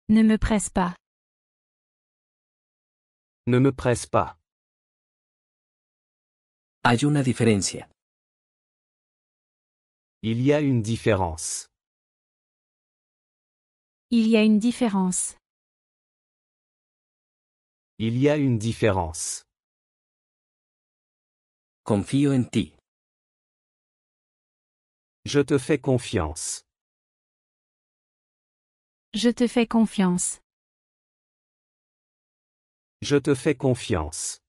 Speaker 3: Ne me presse pas.
Speaker 2: Ne me presse pas.
Speaker 1: Hay una diferencia.
Speaker 2: Il y a une différence.
Speaker 3: Il y a une différence.
Speaker 2: Il y a une différence.
Speaker 1: Confío en ti.
Speaker 2: Je te fais confiance.
Speaker 3: Je te fais confiance.
Speaker 2: Je te fais confiance.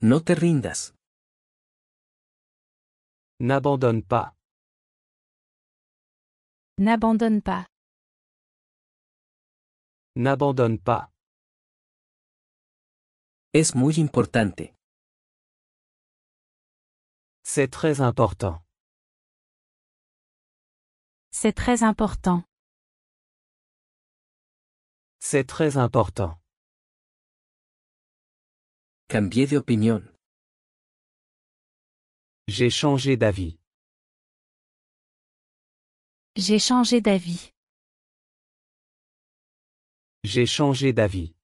Speaker 1: No te rindas.
Speaker 2: N'abandonne pas.
Speaker 3: N'abandonne pas.
Speaker 2: N'abandonne pas.
Speaker 1: Es muy importante.
Speaker 2: C'est très important.
Speaker 3: C'est très important.
Speaker 2: C'est très important.
Speaker 1: Cambié de opinión.
Speaker 2: J'ai changé d'avis.
Speaker 3: J'ai changé d'avis.
Speaker 2: J'ai changé d'avis.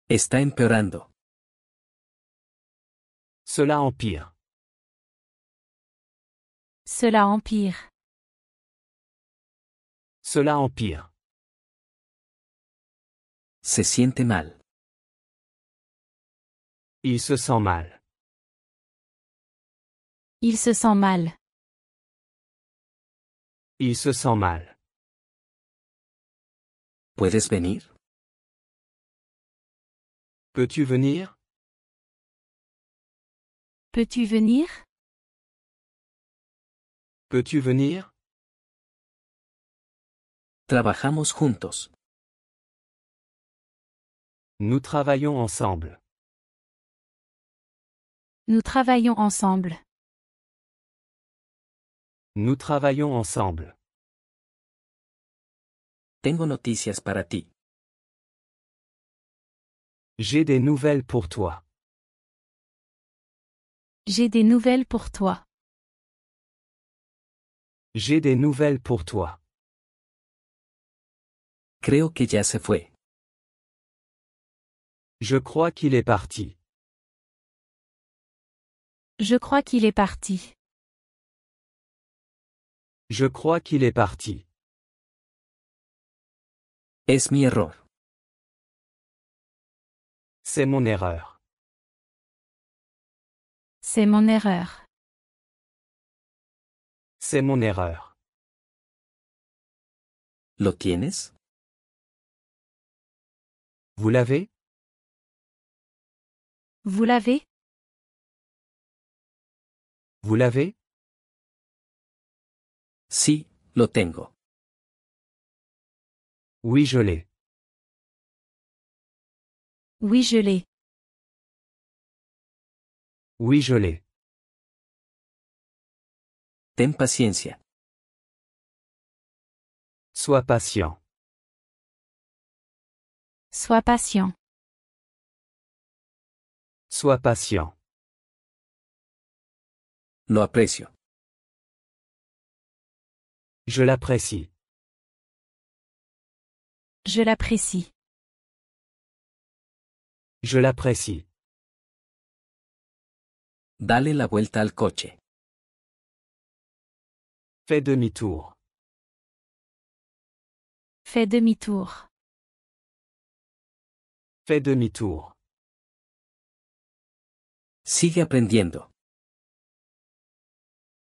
Speaker 1: Está empeorando.
Speaker 2: Cela empire.
Speaker 3: Cela empire.
Speaker 2: Cela empire.
Speaker 1: Se siente mal.
Speaker 2: Il se sent mal.
Speaker 3: Il se sent mal.
Speaker 2: Il se sent mal.
Speaker 1: ¿Puedes venir?
Speaker 2: Peux-tu venir?
Speaker 3: Peux-tu venir?
Speaker 2: Peux-tu venir?
Speaker 1: Trabajamos juntos.
Speaker 2: Nous travaillons ensemble.
Speaker 3: Nous travaillons ensemble.
Speaker 2: Nous travaillons ensemble.
Speaker 1: Tengo noticias para ti.
Speaker 2: J'ai des nouvelles pour toi.
Speaker 3: J'ai des nouvelles pour toi.
Speaker 2: J'ai des nouvelles pour toi.
Speaker 1: Creo que ya se fue.
Speaker 2: Je crois qu'il est parti.
Speaker 3: Je crois qu'il est parti.
Speaker 2: Je crois qu'il est parti.
Speaker 1: Es mi error.
Speaker 2: C'est mon erreur.
Speaker 3: C'est mon erreur.
Speaker 2: C'est mon erreur.
Speaker 1: ¿Lo tienes?
Speaker 2: Vous l'avez?
Speaker 3: Vous l'avez?
Speaker 2: Vous l'avez?
Speaker 1: Sí, lo tengo.
Speaker 2: Oui, je l'ai.
Speaker 3: Oui, je l'ai.
Speaker 2: Oui, je l'ai.
Speaker 1: Ten paciencia.
Speaker 2: Sois patient.
Speaker 3: Sois patient.
Speaker 2: Sois patient.
Speaker 1: Lo aprecio.
Speaker 2: Je l'apprécie.
Speaker 3: Je l'apprécie.
Speaker 2: Je l'apprécie.
Speaker 1: Dale la vuelta al coche.
Speaker 2: Fais demi-tour.
Speaker 3: Fais demi-tour.
Speaker 2: Fais demi-tour.
Speaker 1: Sigue aprendiendo.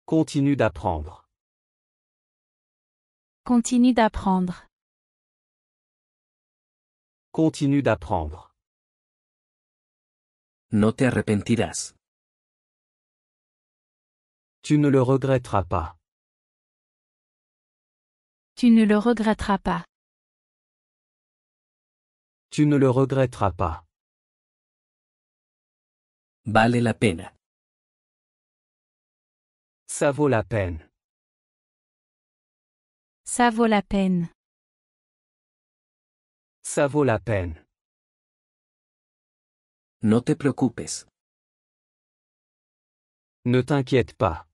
Speaker 2: Continue d'apprendre.
Speaker 3: Continue d'apprendre.
Speaker 2: Continue d'apprendre.
Speaker 1: No te arrepentirás.
Speaker 2: Tu ne le regretteras pas.
Speaker 3: Tu ne le regretteras pas.
Speaker 2: Tu ne le regretteras pas.
Speaker 1: Vale la pena.
Speaker 2: Ça vaut la peine.
Speaker 3: Ça vaut la peine.
Speaker 2: Ça vaut la peine.
Speaker 1: No te preocupes.
Speaker 2: Ne t'inquiète pas.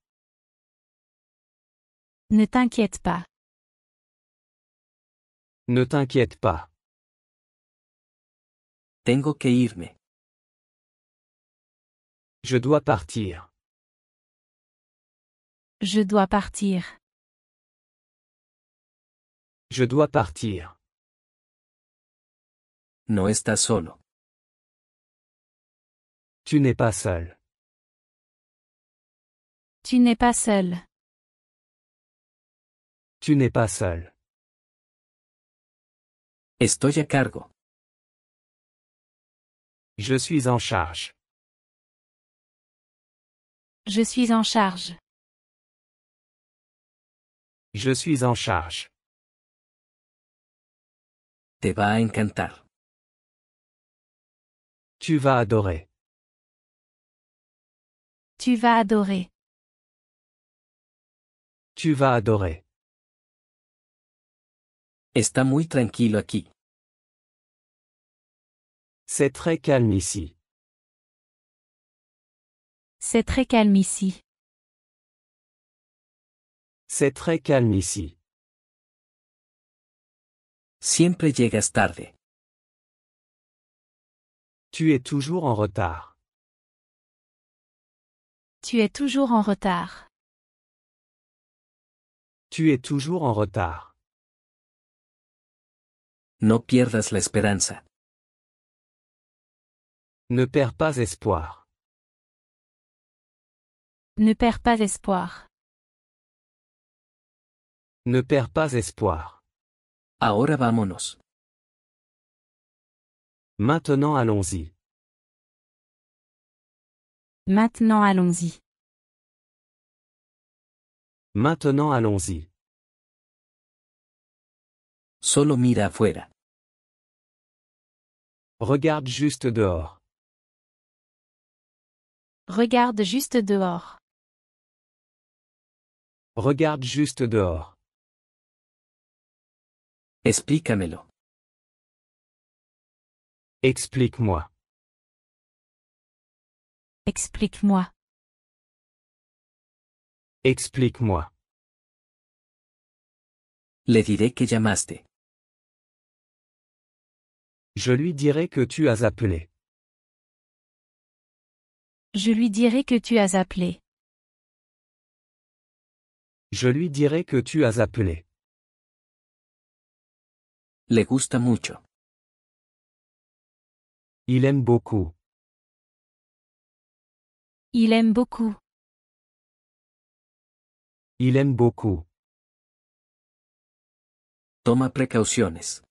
Speaker 3: Ne t'inquiète pas.
Speaker 2: Ne t'inquiète pas.
Speaker 1: Tengo que irme.
Speaker 2: Je dois partir.
Speaker 3: Je dois partir.
Speaker 2: Je dois partir.
Speaker 1: No estás solo.
Speaker 2: Tu n'es pas seul.
Speaker 3: Tu n'es pas seul.
Speaker 2: Tu n'es pas seul.
Speaker 1: Estoy a cargo.
Speaker 2: Je suis en charge.
Speaker 3: Je suis en charge.
Speaker 2: Je suis en charge.
Speaker 1: Te va a encantar.
Speaker 2: Tu vas adorer.
Speaker 3: Tu vas adorer.
Speaker 2: Tu vas adorer.
Speaker 1: Está muy tranquilo aquí.
Speaker 2: C'est très calme ici.
Speaker 3: C'est très calme ici.
Speaker 2: C'est très calme ici.
Speaker 1: Siempre llegas tarde.
Speaker 2: Tu es toujours en retard.
Speaker 3: Tu es toujours en retard.
Speaker 2: Tu es toujours en retard.
Speaker 1: No pierdas la esperanza.
Speaker 2: Ne perds pas espoir.
Speaker 3: Ne perds pas espoir.
Speaker 2: Ne perds pas espoir.
Speaker 1: Ahora vámonos.
Speaker 2: Maintenant allons-y.
Speaker 3: Maintenant allons-y.
Speaker 2: Maintenant allons-y.
Speaker 1: Solo mira afuera.
Speaker 2: Regarde juste dehors.
Speaker 3: Regarde juste dehors.
Speaker 2: Regarde juste dehors.
Speaker 1: Explícamelo.
Speaker 2: Explique-moi.
Speaker 3: Explique-moi.
Speaker 2: Explique-moi.
Speaker 1: Le diré que llamaste.
Speaker 2: Je lui dirai que tu as appelé.
Speaker 3: Je lui dirai que tu as appelé.
Speaker 2: Je lui dirai que tu as appelé.
Speaker 1: Le gusta mucho.
Speaker 2: Il aime beaucoup.
Speaker 3: Il aime beaucoup.
Speaker 2: Il aime beaucoup.
Speaker 1: Toma precauciones.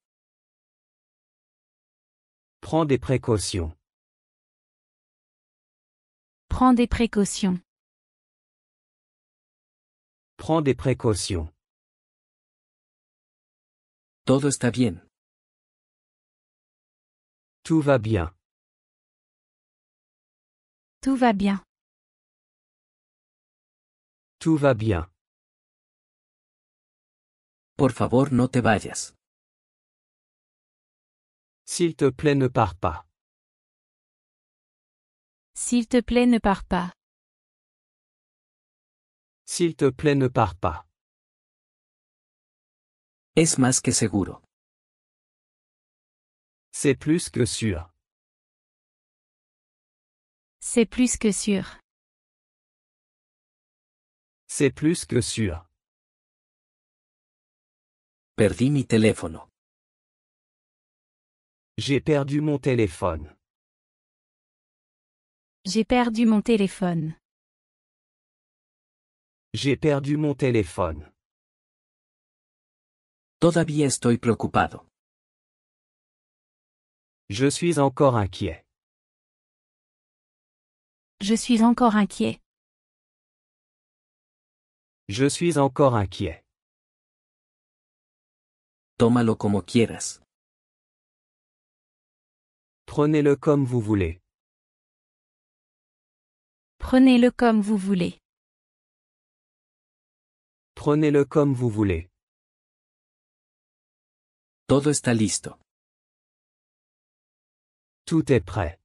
Speaker 2: Prends des précautions.
Speaker 3: Prends des précautions.
Speaker 2: Prends des précautions.
Speaker 1: Todo está bien.
Speaker 2: Tout va bien.
Speaker 3: Tout va bien.
Speaker 2: Tout va bien.
Speaker 1: Por favor, no te vayas.
Speaker 2: S'il te plaît, ne pars pas.
Speaker 3: S'il te plaît, ne pars pas.
Speaker 2: S'il te plaît, ne pars pas.
Speaker 1: Es más que seguro.
Speaker 2: C'est plus que sûr.
Speaker 3: C'est plus que sûr.
Speaker 2: C'est plus que sûr.
Speaker 1: Perdí mi teléfono.
Speaker 2: J'ai perdu mon téléphone.
Speaker 3: J'ai perdu mon téléphone.
Speaker 2: J'ai perdu mon téléphone.
Speaker 1: Todavía estoy preocupado.
Speaker 2: Je suis encore inquiet.
Speaker 3: Je suis encore inquiet.
Speaker 2: Je suis encore inquiet.
Speaker 1: Tómalo como quieras.
Speaker 2: Prenez-le comme vous voulez.
Speaker 3: Prenez-le comme vous voulez.
Speaker 2: Prenez-le comme vous voulez.
Speaker 1: Todo está listo.
Speaker 2: Tout est prêt.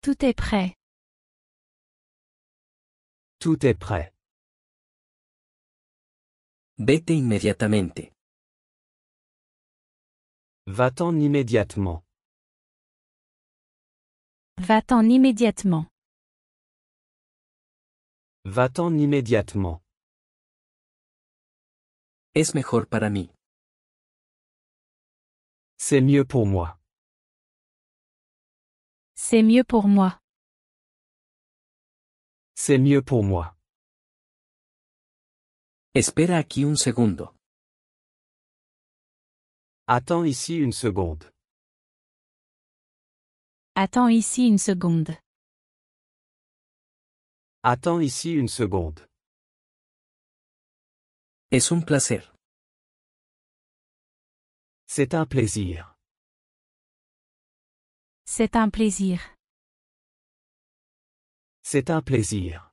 Speaker 3: Tout est prêt.
Speaker 2: Tout est prêt.
Speaker 1: Vete inmediatamente.
Speaker 2: Va-t'en immédiatement.
Speaker 3: Va-t'en immédiatement.
Speaker 2: Va-t'en immédiatement.
Speaker 1: Es mejor para mí.
Speaker 2: C'est mieux pour moi.
Speaker 3: C'est mieux pour moi.
Speaker 2: C'est mieux pour moi.
Speaker 1: Espera aquí un segundo.
Speaker 2: Attends ici une seconde.
Speaker 3: Attends ici une seconde.
Speaker 2: Attends ici une seconde.
Speaker 1: Es un placer.
Speaker 2: C'est un plaisir.
Speaker 3: C'est un plaisir.
Speaker 2: C'est un plaisir.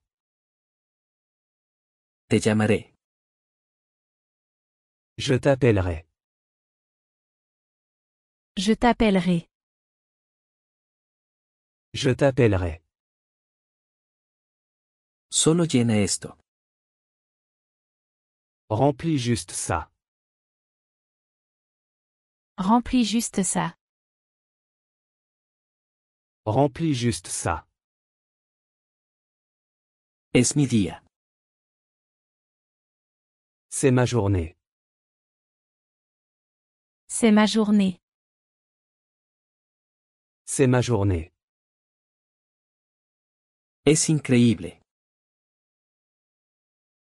Speaker 1: Te llamaré.
Speaker 2: Je t'appellerai.
Speaker 3: Je t'appellerai.
Speaker 2: Je t'appellerai.
Speaker 1: Solo llena esto.
Speaker 2: Remplis juste ça.
Speaker 3: Remplis juste ça.
Speaker 2: Remplis juste ça.
Speaker 1: Es mi día.
Speaker 2: C'est ma journée.
Speaker 3: C'est ma journée.
Speaker 2: C'est ma journée.
Speaker 1: Es increíble.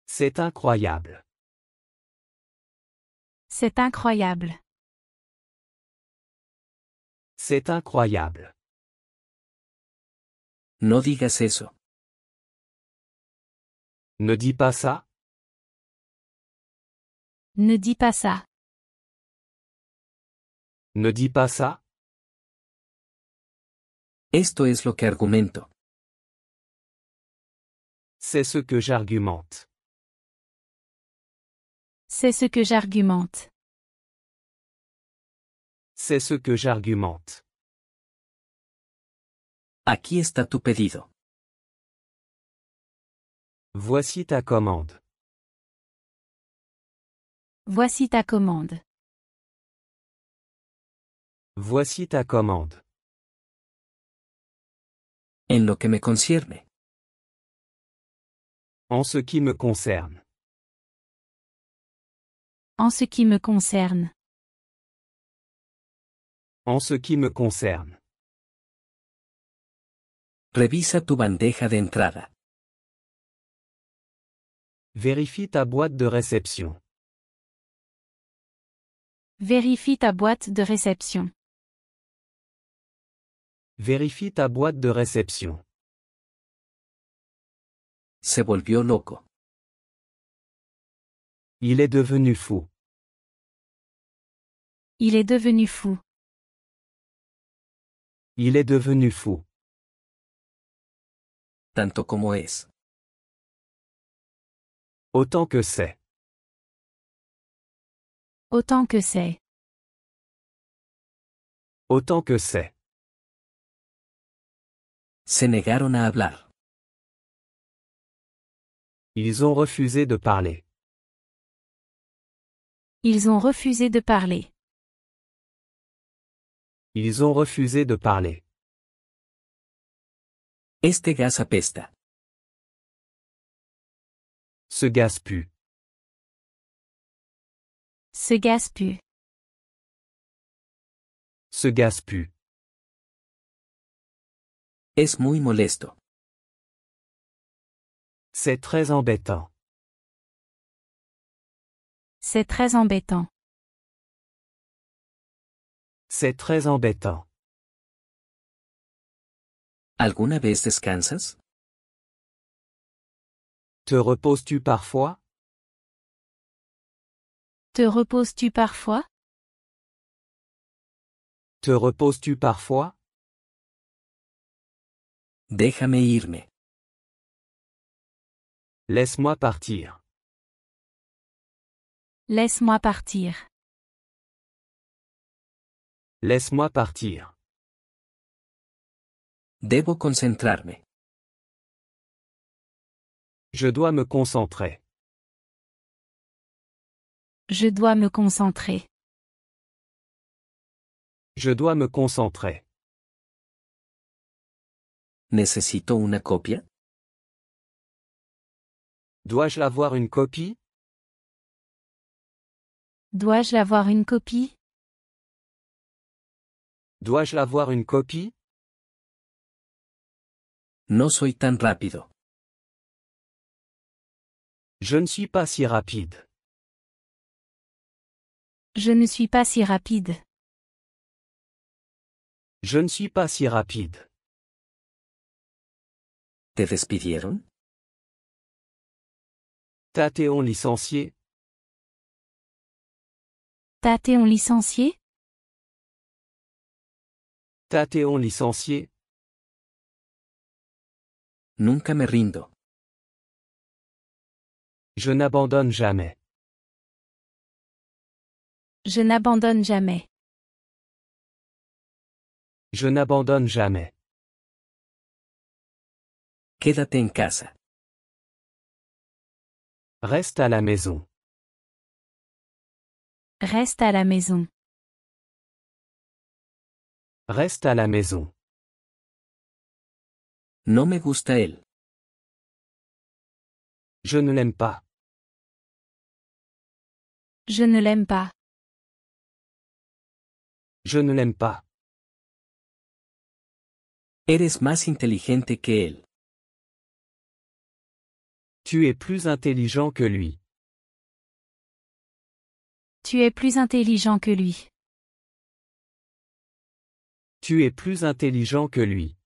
Speaker 2: C'est incroyable.
Speaker 3: C'est incroyable.
Speaker 2: C'est incroyable.
Speaker 1: No digas eso.
Speaker 2: Ne dis pas ça.
Speaker 3: Ne dis pas ça.
Speaker 2: Ne dis pas ça.
Speaker 1: Esto es lo que argumento.
Speaker 2: C'est ce que j'argumente.
Speaker 3: C'est ce que j'argumente.
Speaker 2: C'est ce que j'argumente.
Speaker 1: Aquí está tu pedido.
Speaker 2: Voici ta commande.
Speaker 3: Voici ta commande.
Speaker 2: Voici ta commande.
Speaker 1: En lo que me concierne.
Speaker 2: En ce qui me concerne.
Speaker 3: En ce qui me concerne.
Speaker 2: En ce qui me concerne.
Speaker 1: Revisa tu bandeja de entrada.
Speaker 2: Vérifie ta boîte de réception.
Speaker 3: Vérifie ta boîte de réception.
Speaker 2: Vérifie ta boîte de réception.
Speaker 1: Se volvió loco.
Speaker 2: Il est devenu fou.
Speaker 3: Il est devenu fou.
Speaker 2: Il est devenu fou.
Speaker 1: Tanto como es.
Speaker 2: Autant que c'est.
Speaker 3: Autant que c'est.
Speaker 2: Autant que c'est.
Speaker 1: Se negaron a hablar.
Speaker 2: Ils ont refusé de parler.
Speaker 3: Ils ont refusé de parler.
Speaker 2: Ils ont refusé de parler.
Speaker 1: Este gas apesta.
Speaker 2: Ce gaz pue.
Speaker 3: Ce gaz pue.
Speaker 2: Ce gaz pue.
Speaker 1: Es muy molesto.
Speaker 2: C'est très embêtant.
Speaker 3: C'est très embêtant.
Speaker 2: C'est très embêtant.
Speaker 1: ¿Alguna vez descansas?
Speaker 2: Te reposes-tu parfois?
Speaker 3: Te reposes-tu parfois?
Speaker 2: Te reposes-tu parfois?
Speaker 1: Déjame irme.
Speaker 2: Laisse-moi partir.
Speaker 3: Laisse-moi partir.
Speaker 2: Laisse-moi partir.
Speaker 1: Debo concentrarme.
Speaker 2: Je dois me concentrer.
Speaker 3: Je dois me concentrer.
Speaker 2: Je dois me concentrer.
Speaker 1: ¿Necesito una copia?
Speaker 2: Dois-je avoir une copie?
Speaker 3: Dois-je avoir une copie?
Speaker 2: Dois-je avoir une copie?
Speaker 1: No soy tan rápido.
Speaker 2: Je ne suis pas si rapide.
Speaker 3: Je ne suis pas si rapide.
Speaker 2: Je ne suis pas si rapide.
Speaker 1: ¿Te despidieron?
Speaker 2: T'as-t-on licencié?
Speaker 3: T'as-t-on licencié?
Speaker 2: T'as-t-on licencié?
Speaker 1: Nunca me rindo.
Speaker 2: Je n'abandonne jamais.
Speaker 3: Je n'abandonne jamais.
Speaker 2: Je n'abandonne jamais.
Speaker 1: Quédate en casa.
Speaker 2: Reste à la maison.
Speaker 3: Reste à la maison.
Speaker 2: Reste à la maison.
Speaker 1: No me gusta él.
Speaker 2: Je ne l'aime pas.
Speaker 3: Je ne l'aime pas.
Speaker 2: Je ne l'aime pas.
Speaker 1: Eres más inteligente que él.
Speaker 2: Tu es plus intelligent que lui.
Speaker 3: Tu es plus intelligent que lui.
Speaker 2: Tu es plus intelligent que lui.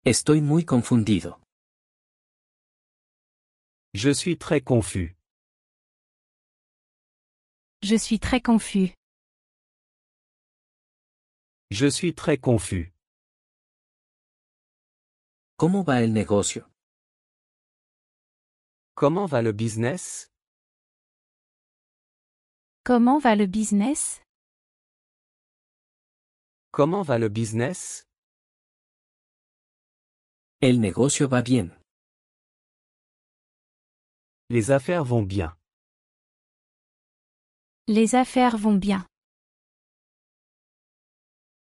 Speaker 1: Estoy muy confundido.
Speaker 2: Je suis très confus.
Speaker 3: Je suis très confus.
Speaker 2: Je suis très confus.
Speaker 1: ¿Cómo va el negocio?
Speaker 2: Comment va le business?
Speaker 3: Comment va le business?
Speaker 2: Comment va le business?
Speaker 1: El negocio va bien.
Speaker 2: Les affaires vont bien.
Speaker 3: Les affaires vont bien.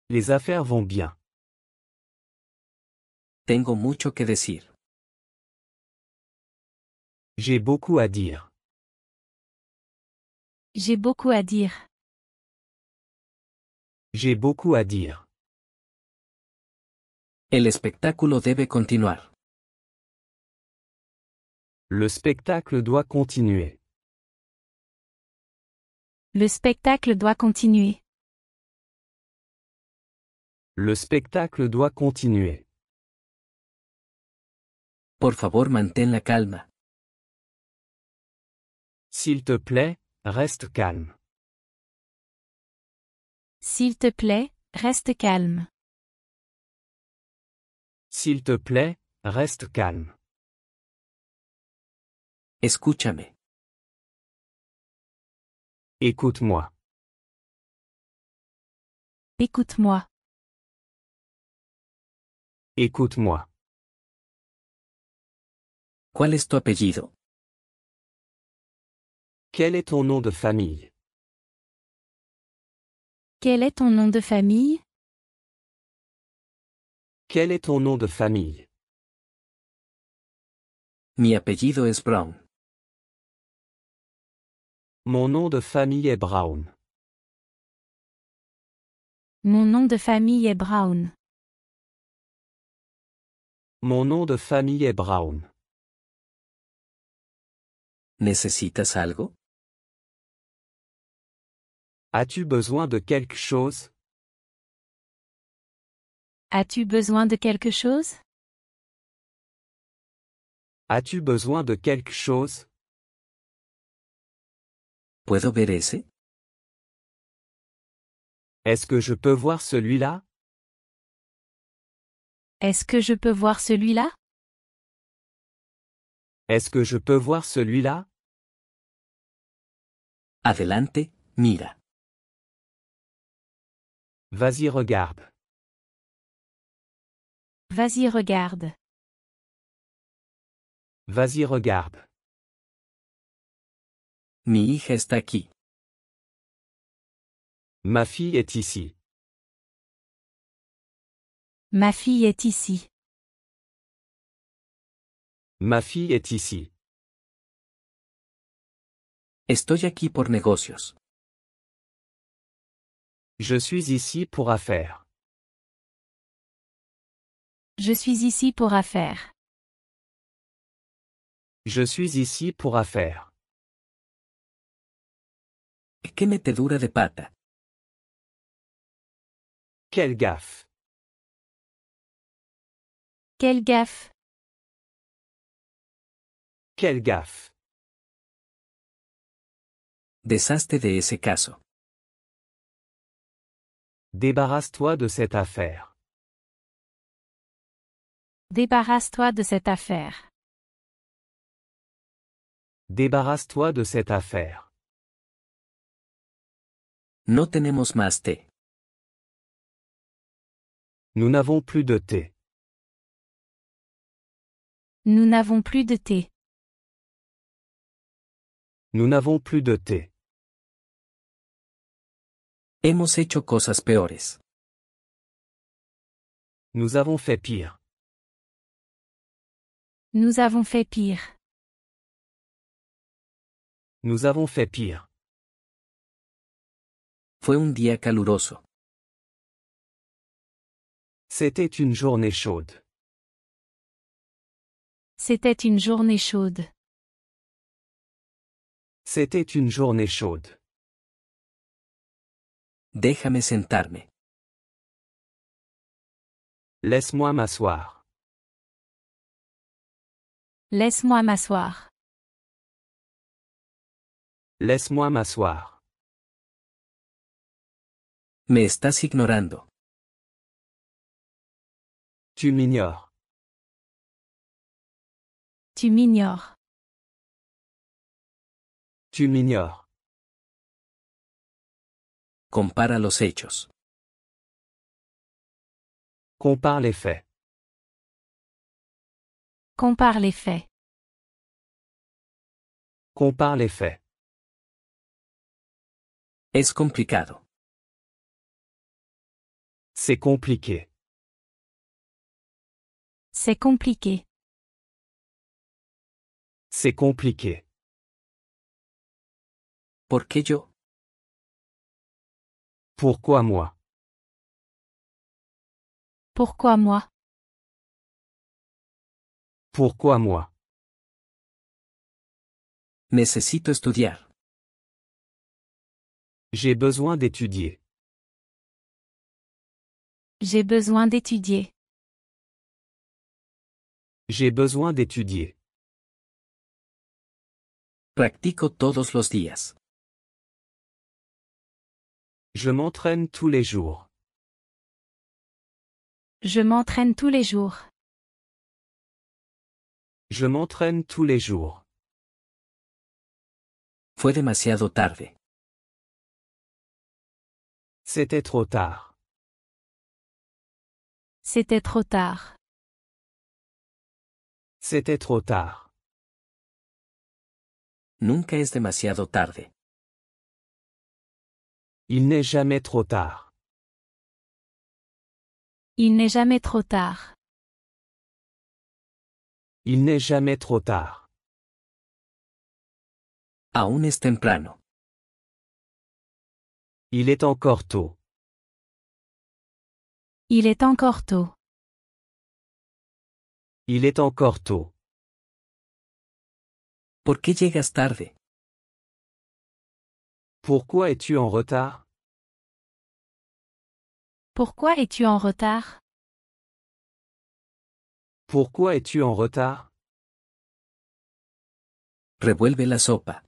Speaker 2: Les affaires vont bien.
Speaker 1: Tengo mucho que decir.
Speaker 2: J'ai beaucoup à dire.
Speaker 3: J'ai beaucoup à dire.
Speaker 2: J'ai beaucoup à dire.
Speaker 1: El espectáculo debe continuar.
Speaker 2: Le spectacle doit continuer.
Speaker 3: Le spectacle doit continuer.
Speaker 2: Le spectacle doit continuer.
Speaker 1: Por favor, mantén la calma.
Speaker 2: S'il te plaît, reste calme.
Speaker 3: S'il te plaît, reste calme.
Speaker 2: S'il te plaît, reste calme.
Speaker 1: Escúchame.
Speaker 2: Écoute-moi.
Speaker 3: Écoute-moi.
Speaker 2: Écoute-moi.
Speaker 1: ¿Cuál es tu apellido?
Speaker 2: Quel est ton nom de famille?
Speaker 3: Quel est ton nom de famille?
Speaker 2: Quel est ton nom de famille?
Speaker 1: Mi apellido es Brown.
Speaker 2: Mon nom de famille est Brown.
Speaker 3: Mon nom de famille est Brown.
Speaker 2: Mon nom de famille est Brown.
Speaker 1: ¿Necesitas algo?
Speaker 2: As-tu besoin de quelque chose?
Speaker 3: As-tu besoin de quelque chose?
Speaker 2: As-tu besoin de quelque chose?
Speaker 1: ¿Puedo ver ese?
Speaker 2: Est-ce que je peux voir celui-là?
Speaker 3: Est-ce que je peux voir celui-là?
Speaker 2: Est-ce que je peux voir celui-là?
Speaker 1: Adelante, mira.
Speaker 2: Vas-y, regarde.
Speaker 3: Vas-y, regarde.
Speaker 2: Vas-y, regarde.
Speaker 1: Mi hija está aquí.
Speaker 2: Ma fille est ici.
Speaker 3: Ma fille est ici.
Speaker 2: Ma fille est ici.
Speaker 1: Estoy aquí por negocios.
Speaker 2: Je suis ici pour affaires.
Speaker 3: Je suis ici pour affaires.
Speaker 2: Je suis ici pour affaires.
Speaker 1: ¡Qué metedura de pata!
Speaker 2: Quelle gaffe.
Speaker 3: Quelle gaffe.
Speaker 2: Quelle gaffe.
Speaker 1: Deshazte de ese caso.
Speaker 2: Débarrasse-toi de cette affaire.
Speaker 3: Débarrasse-toi de cette affaire.
Speaker 2: Débarrasse-toi de cette affaire.
Speaker 1: No tenemos más té.
Speaker 2: Nous n'avons plus de thé.
Speaker 3: Nous n'avons plus de thé.
Speaker 2: Nous n'avons plus de thé.
Speaker 1: Hemos hecho cosas peores.
Speaker 2: Nous avons fait pire.
Speaker 3: Nous avons fait pire.
Speaker 2: Nous avons fait pire.
Speaker 1: Fue un día caluroso.
Speaker 2: C'était une journée chaude.
Speaker 3: C'était une journée chaude.
Speaker 2: C'était une journée chaude.
Speaker 1: Déjame sentarme.
Speaker 2: Laisse-moi m'asseoir.
Speaker 3: Laisse-moi m'asseoir.
Speaker 2: Laisse-moi m'asseoir.
Speaker 1: Me estás ignorando.
Speaker 2: Tu m'ignores.
Speaker 3: Tu m'ignores.
Speaker 2: Tu m'ignores.
Speaker 1: Compara los hechos.
Speaker 2: Compare les faits.
Speaker 3: Compare les faits.
Speaker 2: Compare les faits.
Speaker 1: Es complicado.
Speaker 2: C'est compliqué.
Speaker 3: C'est compliqué.
Speaker 2: C'est compliqué.
Speaker 1: ¿Por qué yo?
Speaker 2: Pourquoi moi?
Speaker 3: Pourquoi moi?
Speaker 2: Pourquoi moi?
Speaker 1: Necesito estudiar.
Speaker 2: J'ai besoin d'étudier.
Speaker 3: J'ai besoin d'étudier.
Speaker 2: J'ai besoin d'étudier.
Speaker 1: Practico todos los días.
Speaker 2: Je m'entraîne tous les jours.
Speaker 3: Je m'entraîne tous les jours.
Speaker 2: Je m'entraîne tous les jours.
Speaker 1: Fue demasiado tarde.
Speaker 2: C'était trop tard.
Speaker 3: C'était trop tard.
Speaker 2: C'était trop tard.
Speaker 1: Nunca es demasiado tarde.
Speaker 2: Il n'est jamais trop tard.
Speaker 3: Il n'est jamais trop tard.
Speaker 2: Il n'est jamais trop tard.
Speaker 1: Aún es temprano.
Speaker 2: Il est encore tôt.
Speaker 3: Il est encore tôt.
Speaker 2: Il est encore tôt.
Speaker 1: ¿Por qué llegas tarde?
Speaker 2: Pourquoi es-tu en retard?
Speaker 3: Pourquoi es-tu en retard?
Speaker 2: Pourquoi es-tu en retard?
Speaker 1: Revuelve la sopa.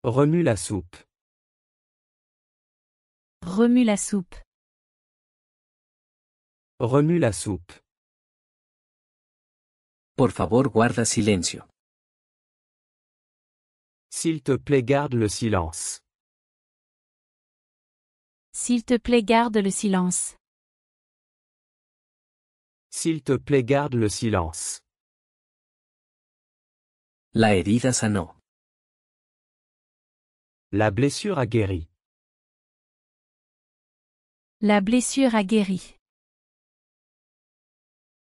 Speaker 2: Remue la soupe.
Speaker 3: Remue la soupe.
Speaker 2: Remue la soupe.
Speaker 1: Por favor, guarda silencio.
Speaker 2: S'il te plaît, garde le silence.
Speaker 3: S'il te plaît, garde le silence.
Speaker 2: S'il te plaît, garde le silence.
Speaker 1: La herida sanó.
Speaker 2: La blessure a guéri.
Speaker 3: La blessure a guéri.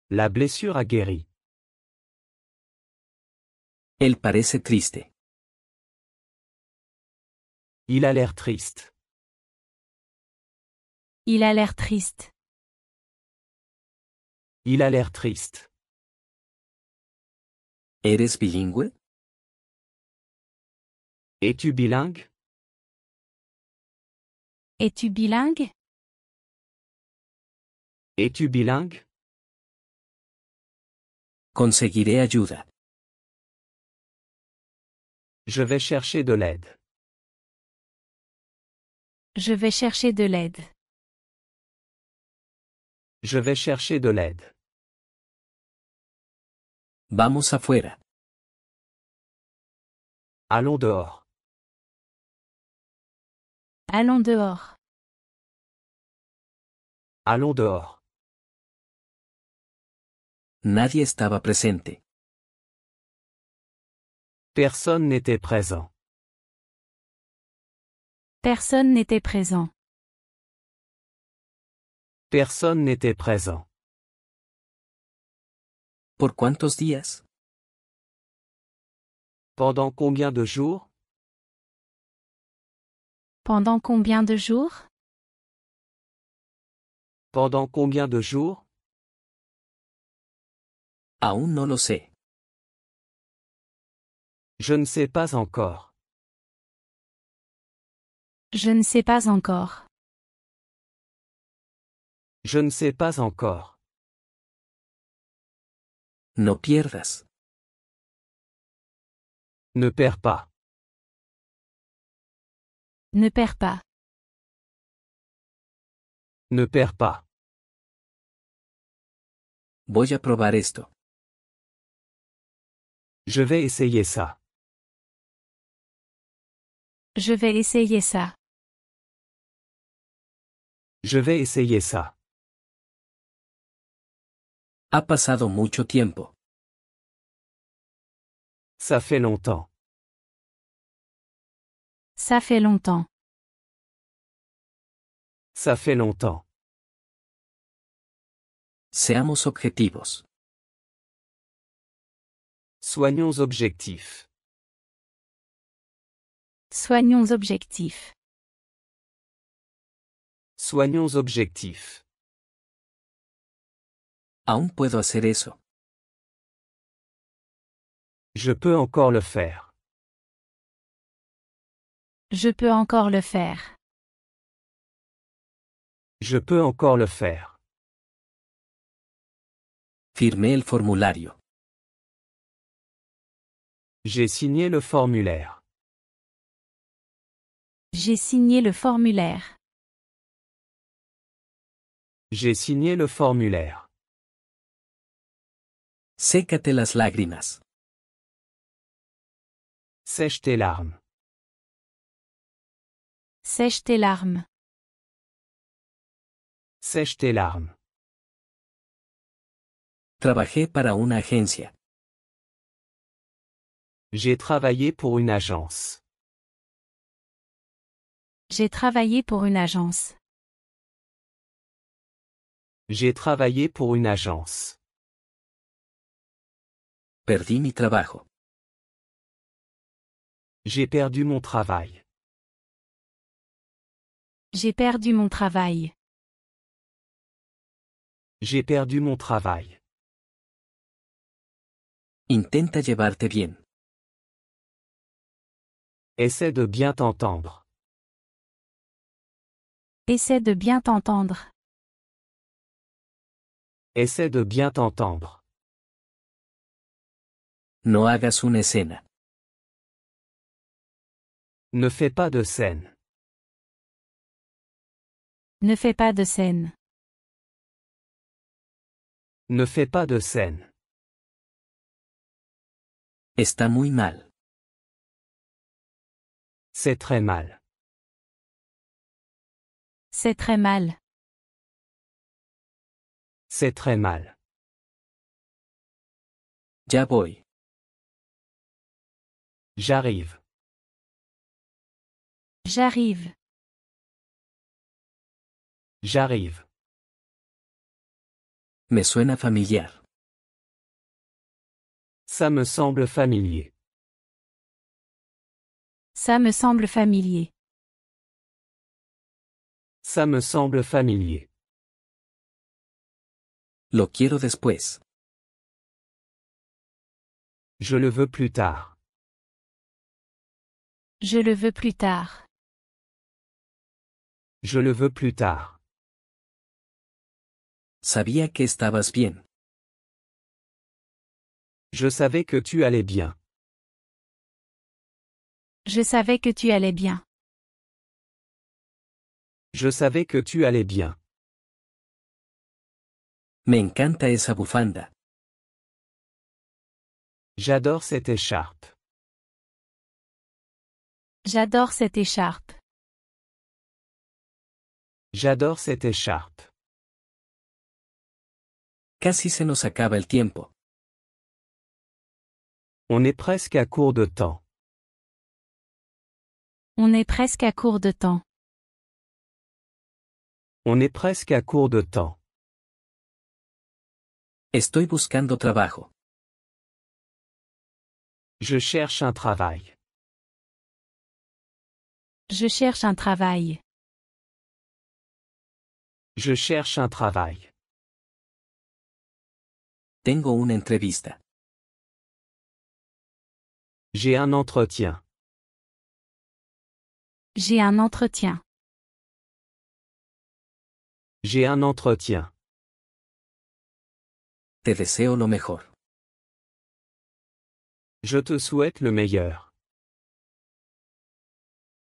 Speaker 2: La blessure a guéri.
Speaker 1: Él parece triste.
Speaker 2: Il a l'air triste.
Speaker 3: Il a l'air triste.
Speaker 2: Il a l'air triste.
Speaker 1: ¿Eres bilingüe?
Speaker 2: Es-tu bilingue?
Speaker 3: Es-tu bilingue?
Speaker 2: Es-tu bilingue?
Speaker 1: Conseguiré ayuda.
Speaker 2: Je vais chercher de l'aide.
Speaker 3: Je vais chercher de l'aide.
Speaker 2: Je vais chercher de l'aide.
Speaker 1: Vamos afuera.
Speaker 2: Allons dehors.
Speaker 3: Allons dehors.
Speaker 2: Allons dehors.
Speaker 1: Nadie estaba presente.
Speaker 2: Personne n'était présent.
Speaker 3: Personne n'était présent.
Speaker 2: Personne n'était présent.
Speaker 1: ¿Por cuántos días?
Speaker 2: Pendant combien de jours?
Speaker 3: Pendant combien de jours?
Speaker 2: Pendant combien de jours?
Speaker 1: Aún no lo sé.
Speaker 2: Je ne sais pas encore.
Speaker 3: Je ne sais pas encore.
Speaker 2: Je ne sais pas encore.
Speaker 1: No pierdas.
Speaker 2: Ne perds pas.
Speaker 3: Ne perds pas.
Speaker 2: Ne perds pas.
Speaker 1: Voy a probar esto.
Speaker 2: Je vais essayer ça.
Speaker 3: Je vais essayer ça.
Speaker 2: Je vais essayer ça.
Speaker 1: Ha pasado mucho tiempo.
Speaker 2: Ça fait longtemps.
Speaker 3: Ça fait longtemps.
Speaker 2: Ça fait longtemps.
Speaker 1: Seamos objetivos.
Speaker 2: Soignons objectifs.
Speaker 3: Soignons objectifs.
Speaker 2: Soignons objectifs.
Speaker 1: Aún puedo hacer eso.
Speaker 2: Je peux encore le faire.
Speaker 3: Je peux encore le faire.
Speaker 2: Je peux encore le faire.
Speaker 1: Firmé el formulario.
Speaker 2: J'ai signé le formulaire.
Speaker 3: J'ai signé le formulaire.
Speaker 2: J'ai signé le formulaire.
Speaker 1: Sécate las lágrimas.
Speaker 2: Sèche tes larmes.
Speaker 3: Sèche tes larmes.
Speaker 2: Sèche tes larmes.
Speaker 1: Trabajé para una agencia.
Speaker 2: J'ai travaillé pour une agence.
Speaker 3: J'ai travaillé pour une agence.
Speaker 2: J'ai travaillé pour une agence.
Speaker 1: Perdí mi trabajo.
Speaker 2: J'ai perdu mon travail.
Speaker 3: J'ai perdu mon travail.
Speaker 2: J'ai perdu mon travail.
Speaker 1: Intenta llevarte bien.
Speaker 2: Essaie de bien t'entendre.
Speaker 3: Essaie de bien t'entendre.
Speaker 2: Essaie de bien t'entendre.
Speaker 1: No hagas una escena.
Speaker 2: Ne fais pas de scène.
Speaker 3: Ne fais pas de scène.
Speaker 2: Ne fais pas de scène.
Speaker 1: Está muy mal.
Speaker 2: C'est très mal.
Speaker 3: C'est très mal.
Speaker 2: C'est très mal.
Speaker 1: Ya voy.
Speaker 2: J'arrive.
Speaker 3: J'arrive.
Speaker 2: J'arrive.
Speaker 1: Me suena familiar.
Speaker 2: Ça me semble familier.
Speaker 3: Ça me semble familier.
Speaker 2: Ça me semble familier.
Speaker 1: Lo quiero después.
Speaker 2: Je le veux plus tard.
Speaker 3: Je le veux plus tard.
Speaker 2: Je le veux plus tard.
Speaker 1: Sabía que estabas bien.
Speaker 2: Je savais que tu allais bien.
Speaker 3: Je savais que tu allais bien.
Speaker 2: Je savais que tu allais bien.
Speaker 1: Me encanta esa bufanda.
Speaker 2: J'adore cette écharpe.
Speaker 3: J'adore cette écharpe.
Speaker 2: J'adore cette écharpe.
Speaker 1: Casi se nos acaba el tiempo.
Speaker 2: On est presque à court de temps.
Speaker 3: On est presque à court de temps.
Speaker 2: On est presque à court de temps.
Speaker 1: Estoy buscando trabajo.
Speaker 2: Je cherche un travail.
Speaker 3: Je cherche un travail.
Speaker 2: Je cherche un travail.
Speaker 1: Tengo una entrevista.
Speaker 2: J'ai un entretien.
Speaker 3: J'ai un entretien.
Speaker 2: J'ai un entretien.
Speaker 1: Te deseo lo mejor.
Speaker 2: Je te souhaite le meilleur.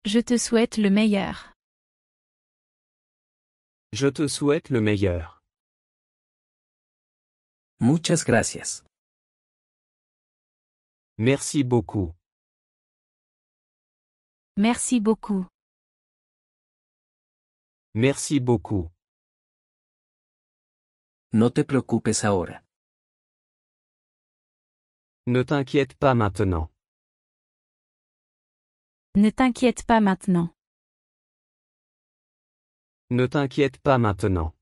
Speaker 3: Je te souhaite le meilleur.
Speaker 2: Je te souhaite le meilleur.
Speaker 1: Muchas gracias.
Speaker 2: Merci beaucoup.
Speaker 3: Merci beaucoup.
Speaker 2: Merci beaucoup.
Speaker 1: No te preocupes ahora.
Speaker 2: Ne t'inquiète pas maintenant.
Speaker 3: Ne t'inquiète pas maintenant.
Speaker 2: Ne t'inquiète pas maintenant.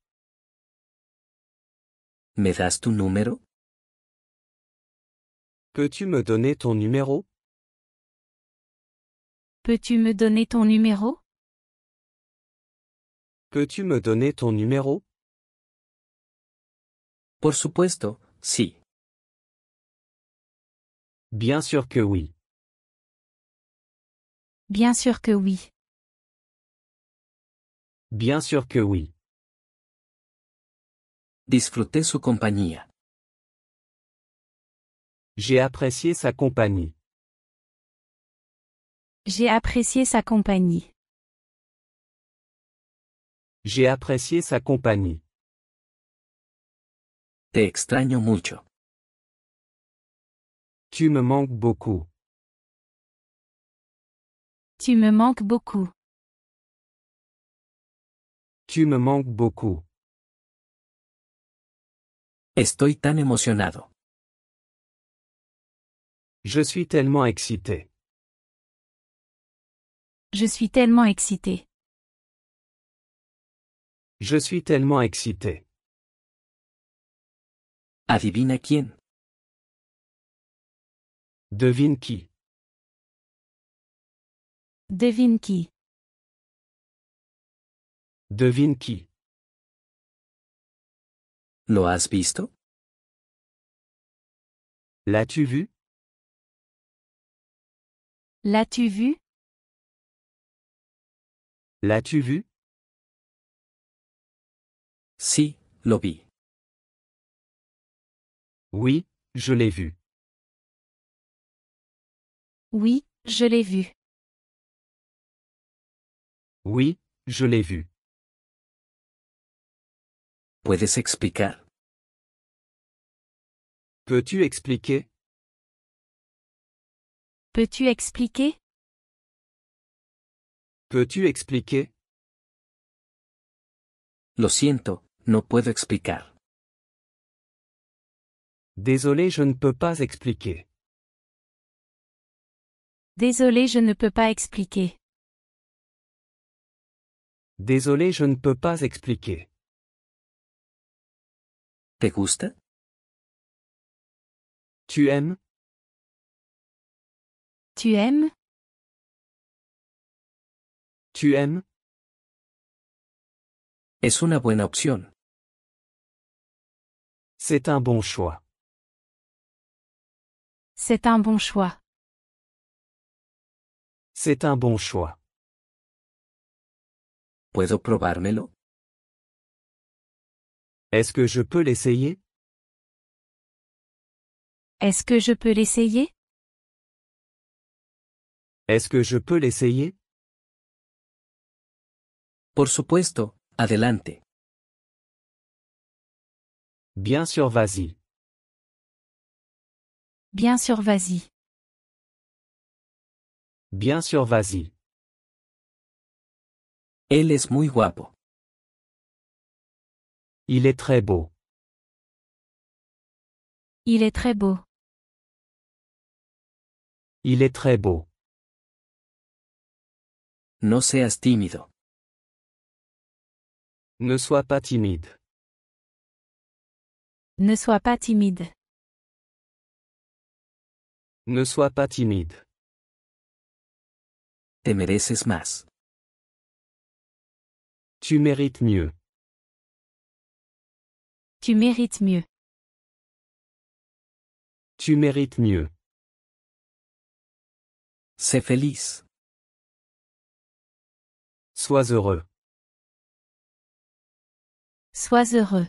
Speaker 1: ¿Me das tu número?
Speaker 2: Peux-tu me donner ton numéro?
Speaker 3: Peux-tu me donner ton numéro?
Speaker 2: Peux-tu me donner ton numéro?
Speaker 1: Por supuesto, sí.
Speaker 2: Bien sûr que oui.
Speaker 3: Bien sûr que oui.
Speaker 2: Bien sûr que oui.
Speaker 1: Disfruté su compañía.
Speaker 2: J'ai apprécié sa compagnie.
Speaker 3: J'ai apprécié sa compagnie.
Speaker 2: J'ai apprécié sa compagnie.
Speaker 1: Te extraño mucho.
Speaker 2: Tu me manques beaucoup.
Speaker 3: Tu me manques beaucoup.
Speaker 2: Tu me manques beaucoup.
Speaker 1: Estoy tan emocionado.
Speaker 2: Je suis tellement excité.
Speaker 3: Je suis tellement excité.
Speaker 2: Je suis tellement excité.
Speaker 1: ¿Adivina quién?
Speaker 2: Devine qui?
Speaker 3: Devine qui?
Speaker 2: Devine qui?
Speaker 1: ¿Lo has visto?
Speaker 2: L'as-tu vu?
Speaker 3: L'as-tu vu?
Speaker 2: L'as-tu vu?
Speaker 1: Sí, lo vi.
Speaker 2: Oui, je l'ai vu.
Speaker 3: Oui, je l'ai vu.
Speaker 2: Oui, je l'ai vu.
Speaker 1: ¿Puedes explicar?
Speaker 2: Peux-tu expliquer?
Speaker 3: Peux-tu expliquer?
Speaker 2: Peux-tu expliquer?
Speaker 1: Lo siento, no puedo explicar.
Speaker 2: Désolé, je ne peux pas expliquer.
Speaker 3: Désolé, je ne peux pas expliquer.
Speaker 2: Désolé, je ne peux pas expliquer.
Speaker 1: ¿Te gusta?
Speaker 2: Tu aimes?
Speaker 3: Tu aimes?
Speaker 2: Tu aimes?
Speaker 1: Es una buena opción.
Speaker 2: C'est un bon choix.
Speaker 3: C'est un bon choix.
Speaker 2: C'est un bon choix.
Speaker 1: ¿Puedo probármelo?
Speaker 2: Est-ce que je peux l'essayer?
Speaker 3: Est-ce que je peux l'essayer?
Speaker 2: Est-ce que je peux l'essayer?
Speaker 1: Por supuesto, adelante.
Speaker 2: Bien sûr, vas-y.
Speaker 3: Bien sûr, vas-y.
Speaker 2: Bien sûr, vas-y.
Speaker 1: Él es muy guapo.
Speaker 2: Il est très beau.
Speaker 3: Il est très beau.
Speaker 2: Il est très beau.
Speaker 1: No seas tímido.
Speaker 2: Ne sois pas timide.
Speaker 3: Ne sois pas timide.
Speaker 2: Ne sois pas timide.
Speaker 1: Te mereces más.
Speaker 2: Tu mérites mieux.
Speaker 3: Tu mérites mieux.
Speaker 2: Tu mérites mieux.
Speaker 1: Sé feliz.
Speaker 2: Sois heureux.
Speaker 3: Sois heureux.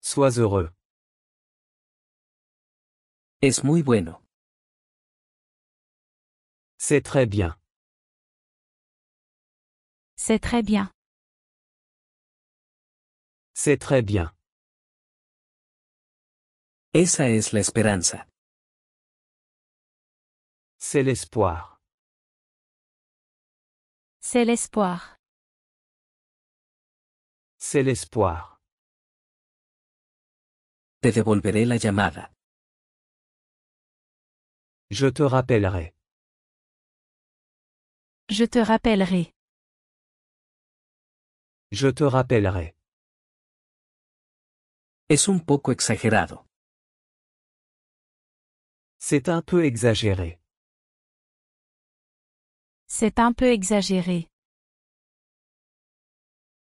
Speaker 2: Sois heureux.
Speaker 1: Es muy bueno.
Speaker 2: C'est très bien.
Speaker 3: C'est très bien.
Speaker 2: C'est très bien.
Speaker 1: Esa es la esperanza.
Speaker 2: C'est l'espoir.
Speaker 3: C'est l'espoir.
Speaker 2: C'est l'espoir.
Speaker 1: Te devolveré la llamada.
Speaker 2: Je te rappellerai.
Speaker 3: Je te rappellerai.
Speaker 2: Je te rappellerai.
Speaker 1: Es un poco exagerado.
Speaker 2: C'est un peu exagéré.
Speaker 3: C'est un peu exagéré.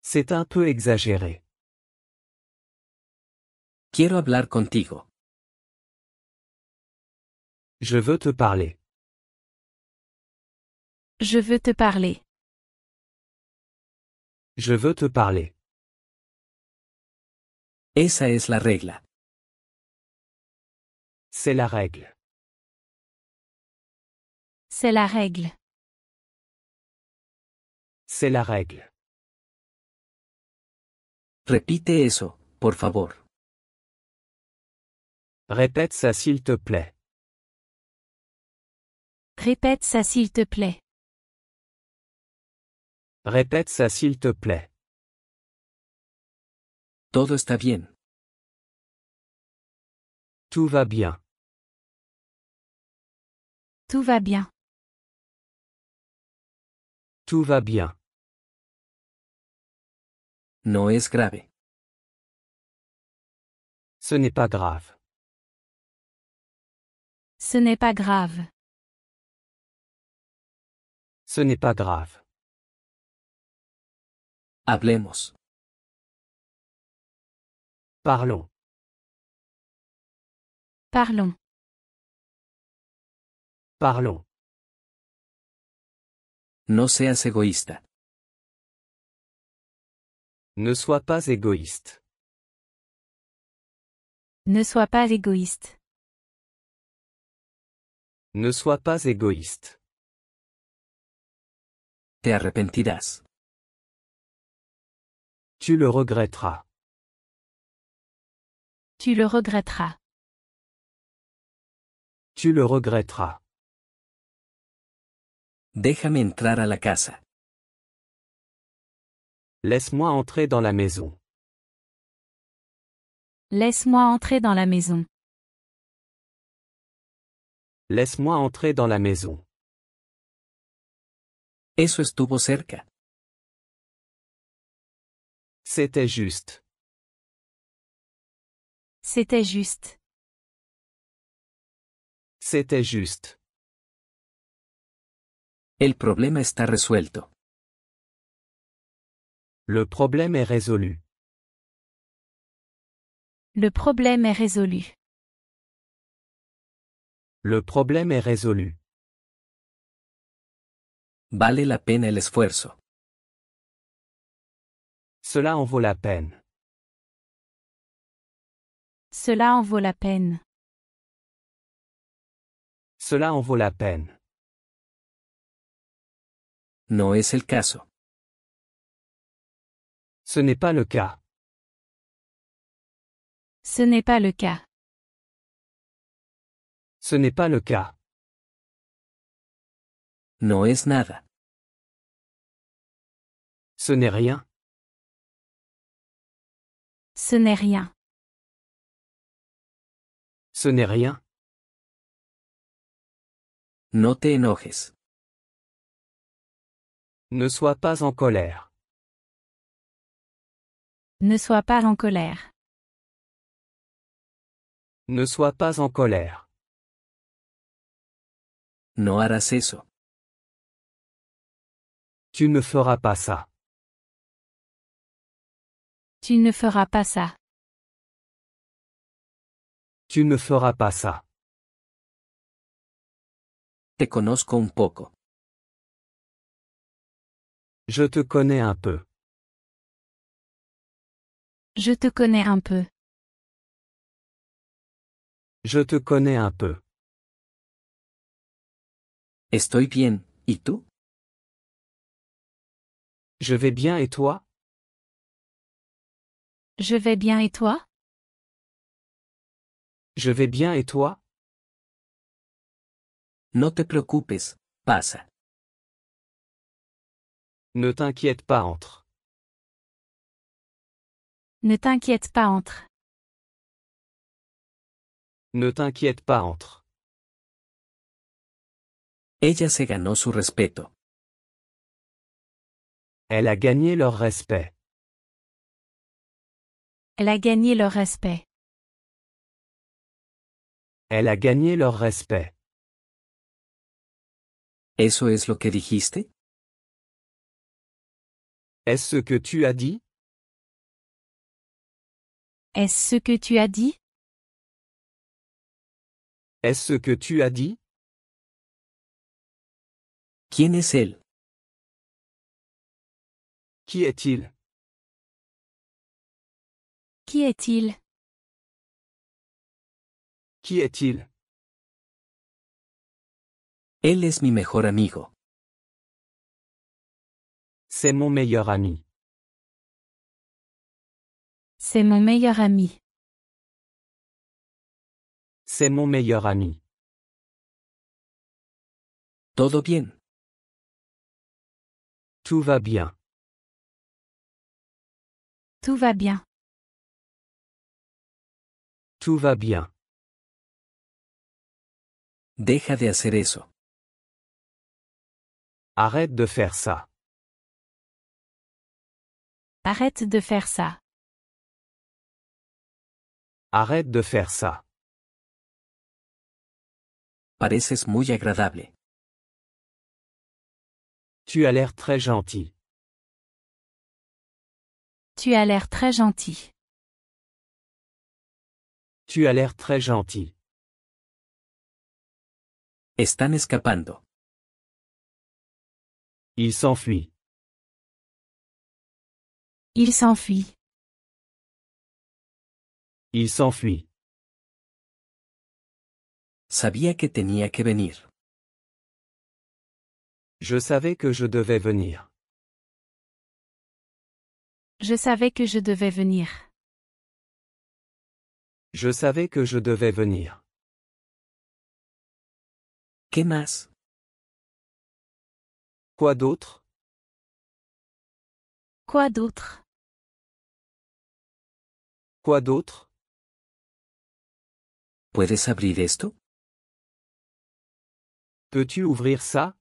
Speaker 2: C'est un peu exagéré.
Speaker 1: Quiero hablar contigo.
Speaker 2: Je veux te parler.
Speaker 3: Je veux te parler.
Speaker 2: Je veux te parler.
Speaker 1: Esa es la regla.
Speaker 2: C'est la règle.
Speaker 3: C'est la règle.
Speaker 2: C'est la règle.
Speaker 1: Repite eso, por favor.
Speaker 2: Répète ça s'il te plaît.
Speaker 3: Répète ça s'il te plaît.
Speaker 2: Répète ça s'il te plaît.
Speaker 1: Todo está bien.
Speaker 2: Tout va bien.
Speaker 3: Tout va bien.
Speaker 2: Tout va bien.
Speaker 1: No es grave.
Speaker 2: Ce n'est pas grave.
Speaker 3: Ce n'est pas grave.
Speaker 2: Ce n'est pas grave.
Speaker 1: Hablemos.
Speaker 2: Parlons.
Speaker 3: Parlons.
Speaker 2: Parlons.
Speaker 1: No seas egoísta.
Speaker 2: Ne sois pas égoïste.
Speaker 3: Ne sois pas égoïste.
Speaker 2: Ne sois pas égoïste.
Speaker 1: Te arrepentirás.
Speaker 2: Tu le regretteras.
Speaker 3: Tu le regretteras.
Speaker 2: Tu le regretteras.
Speaker 1: Déjame entrar a la casa.
Speaker 2: Laisse-moi entrer dans la maison.
Speaker 3: Laisse-moi entrer dans la maison.
Speaker 2: Laisse-moi entrer dans la maison.
Speaker 1: Eso estuvo cerca.
Speaker 2: C'était juste.
Speaker 3: C'était juste.
Speaker 2: C'était juste.
Speaker 1: El problema está resuelto.
Speaker 2: Le problème est résolu.
Speaker 3: Le problème est résolu.
Speaker 2: Le problème est résolu.
Speaker 1: Vale la pena el esfuerzo.
Speaker 2: Cela en vaut la peine.
Speaker 3: Cela en vaut la peine.
Speaker 2: Cela en vaut la peine.
Speaker 1: No es el caso.
Speaker 2: Ce n'est pas le cas.
Speaker 3: Ce n'est pas le cas.
Speaker 2: Ce n'est pas le cas.
Speaker 1: No es nada.
Speaker 2: Ce n'est rien.
Speaker 3: Ce n'est rien.
Speaker 2: Ce n'est rien.
Speaker 1: No te enojes.
Speaker 2: Ne sois pas en colère.
Speaker 3: Ne sois pas en colère.
Speaker 2: Ne sois pas en colère.
Speaker 1: No harás eso.
Speaker 2: Tu ne feras pas ça.
Speaker 3: Tu ne feras pas ça.
Speaker 2: Tu ne feras pas ça.
Speaker 1: Te conozco un poco.
Speaker 2: Je te connais un peu.
Speaker 3: Je te connais un peu.
Speaker 2: Je te connais un peu.
Speaker 1: Estoy bien, ¿y tú?
Speaker 2: Je vais bien et toi?
Speaker 3: Je vais bien et toi?
Speaker 2: Je vais bien et toi?
Speaker 1: No te preocupes, pasa.
Speaker 2: Ne t'inquiète pas entre.
Speaker 3: Ne t'inquiète pas entre.
Speaker 2: Ne t'inquiète pas entre.
Speaker 1: Ella se ganó su respeto.
Speaker 2: Elle a gagné leur respect.
Speaker 3: Elle a gagné leur respect.
Speaker 2: Elle a gagné leur respect.
Speaker 1: ¿Eso es lo que dijiste?
Speaker 2: Est-ce ce que tu as dit?
Speaker 3: Est-ce ce que tu as dit?
Speaker 2: Est-ce ce que tu as dit?
Speaker 1: ¿Quién es él?
Speaker 2: Qui est-il?
Speaker 3: Qui est-il?
Speaker 2: Qui est-il?
Speaker 1: Él es mi mejor amigo.
Speaker 2: C'est mon meilleur ami.
Speaker 3: C'est mon meilleur ami.
Speaker 2: C'est mon meilleur ami.
Speaker 1: ¿Todo bien?
Speaker 2: Tout va bien.
Speaker 3: Tout va bien.
Speaker 2: Tout va bien.
Speaker 1: Deja de hacer eso.
Speaker 2: Arrête de faire ça.
Speaker 3: Arrête de faire ça.
Speaker 2: Arrête de faire ça.
Speaker 1: Pareces muy agradable.
Speaker 2: Tu as l'air très gentil.
Speaker 3: Tu as l'air très gentil.
Speaker 2: Tu as l'air très gentil.
Speaker 1: Están escapando.
Speaker 2: Il s'enfuit.
Speaker 3: Il s'enfuit.
Speaker 2: Il s'enfuit.
Speaker 1: Sabía que tenía que venir.
Speaker 2: Je savais que je devais venir.
Speaker 3: Je savais que je devais venir.
Speaker 2: Je savais que je devais venir.
Speaker 1: ¿Qué más?
Speaker 2: Quoi d'autre?
Speaker 3: Quoi d'autre?
Speaker 2: Quoi d'autre?
Speaker 1: ¿Puedes abrir esto?
Speaker 2: Peux-tu ouvrir ça?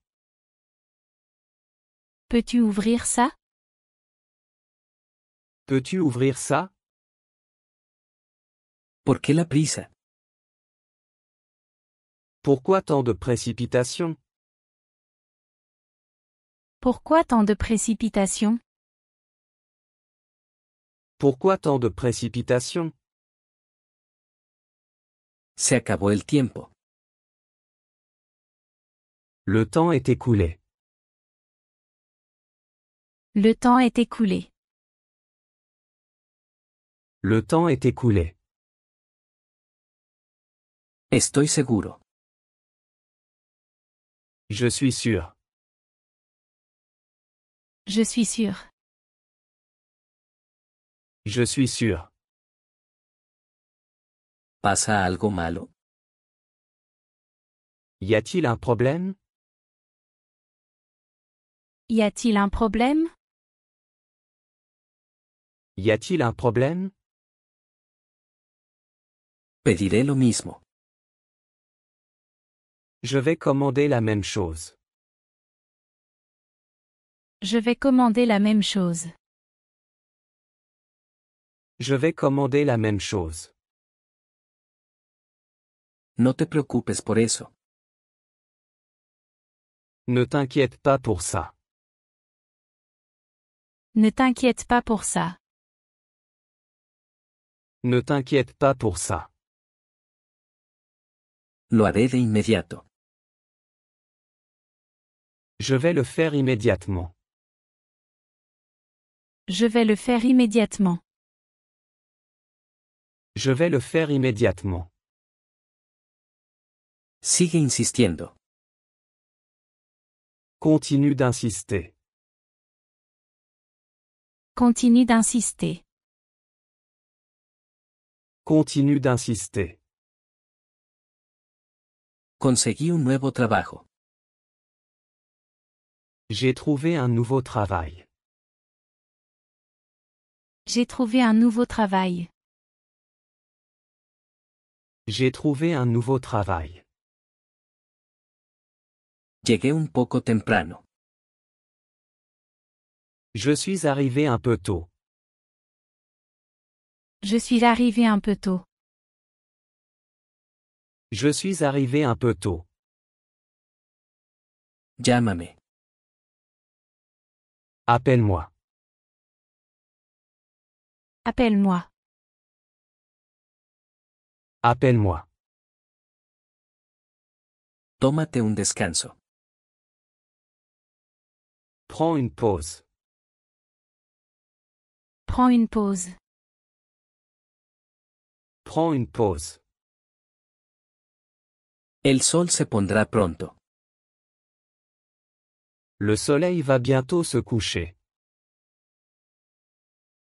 Speaker 3: Peux-tu ouvrir ça?
Speaker 2: Peux-tu ouvrir ça?
Speaker 1: ¿Por qué la prisa?
Speaker 2: Pourquoi tant de précipitation?
Speaker 3: Pourquoi tant de précipitation?
Speaker 2: Pourquoi tant de précipitation?
Speaker 1: Se acabó el tiempo.
Speaker 2: Le temps est écoulé.
Speaker 3: Le temps est écoulé.
Speaker 2: Le temps est écoulé.
Speaker 1: Estoy seguro.
Speaker 2: Je suis sûr.
Speaker 3: Je suis sûr.
Speaker 2: Je suis sûr.
Speaker 1: ¿Pasa algo malo?
Speaker 2: Y a-t-il un problème?
Speaker 3: Y a-t-il un problème?
Speaker 2: Y a-t-il un problème?
Speaker 1: Pediré lo mismo.
Speaker 2: Je vais commander la même chose.
Speaker 3: Je vais commander la même chose.
Speaker 2: Je vais commander la même chose.
Speaker 1: No te preocupes por eso.
Speaker 2: Ne t'inquiète pas pour ça.
Speaker 3: Ne t'inquiète pas pour ça.
Speaker 2: Ne t'inquiète pas pour ça.
Speaker 1: Lo haré de inmediato.
Speaker 2: Je vais le faire immédiatement.
Speaker 3: Je vais le faire immédiatement.
Speaker 2: Je vais le faire immédiatement.
Speaker 1: Sigue insistiendo.
Speaker 2: Continue d'insister.
Speaker 3: Continue d'insister.
Speaker 2: Continue d'insister.
Speaker 1: Conseguí un nuevo trabajo.
Speaker 2: J'ai trouvé un nouveau travail.
Speaker 3: J'ai trouvé un nouveau travail.
Speaker 2: J'ai trouvé un nouveau travail.
Speaker 1: Llegué un poco temprano.
Speaker 2: Je suis arrivé un peu tôt.
Speaker 3: Je suis arrivé un peu tôt.
Speaker 2: Je suis arrivé un peu tôt.
Speaker 1: Llámame.
Speaker 2: Appelle-moi.
Speaker 3: Appelle-moi.
Speaker 2: Appelle-moi.
Speaker 1: Tómate un descanso.
Speaker 2: Prends une pause.
Speaker 3: Prends une pause.
Speaker 2: Prends une pause.
Speaker 1: El sol se pondrá pronto.
Speaker 2: Le soleil va bientôt se coucher.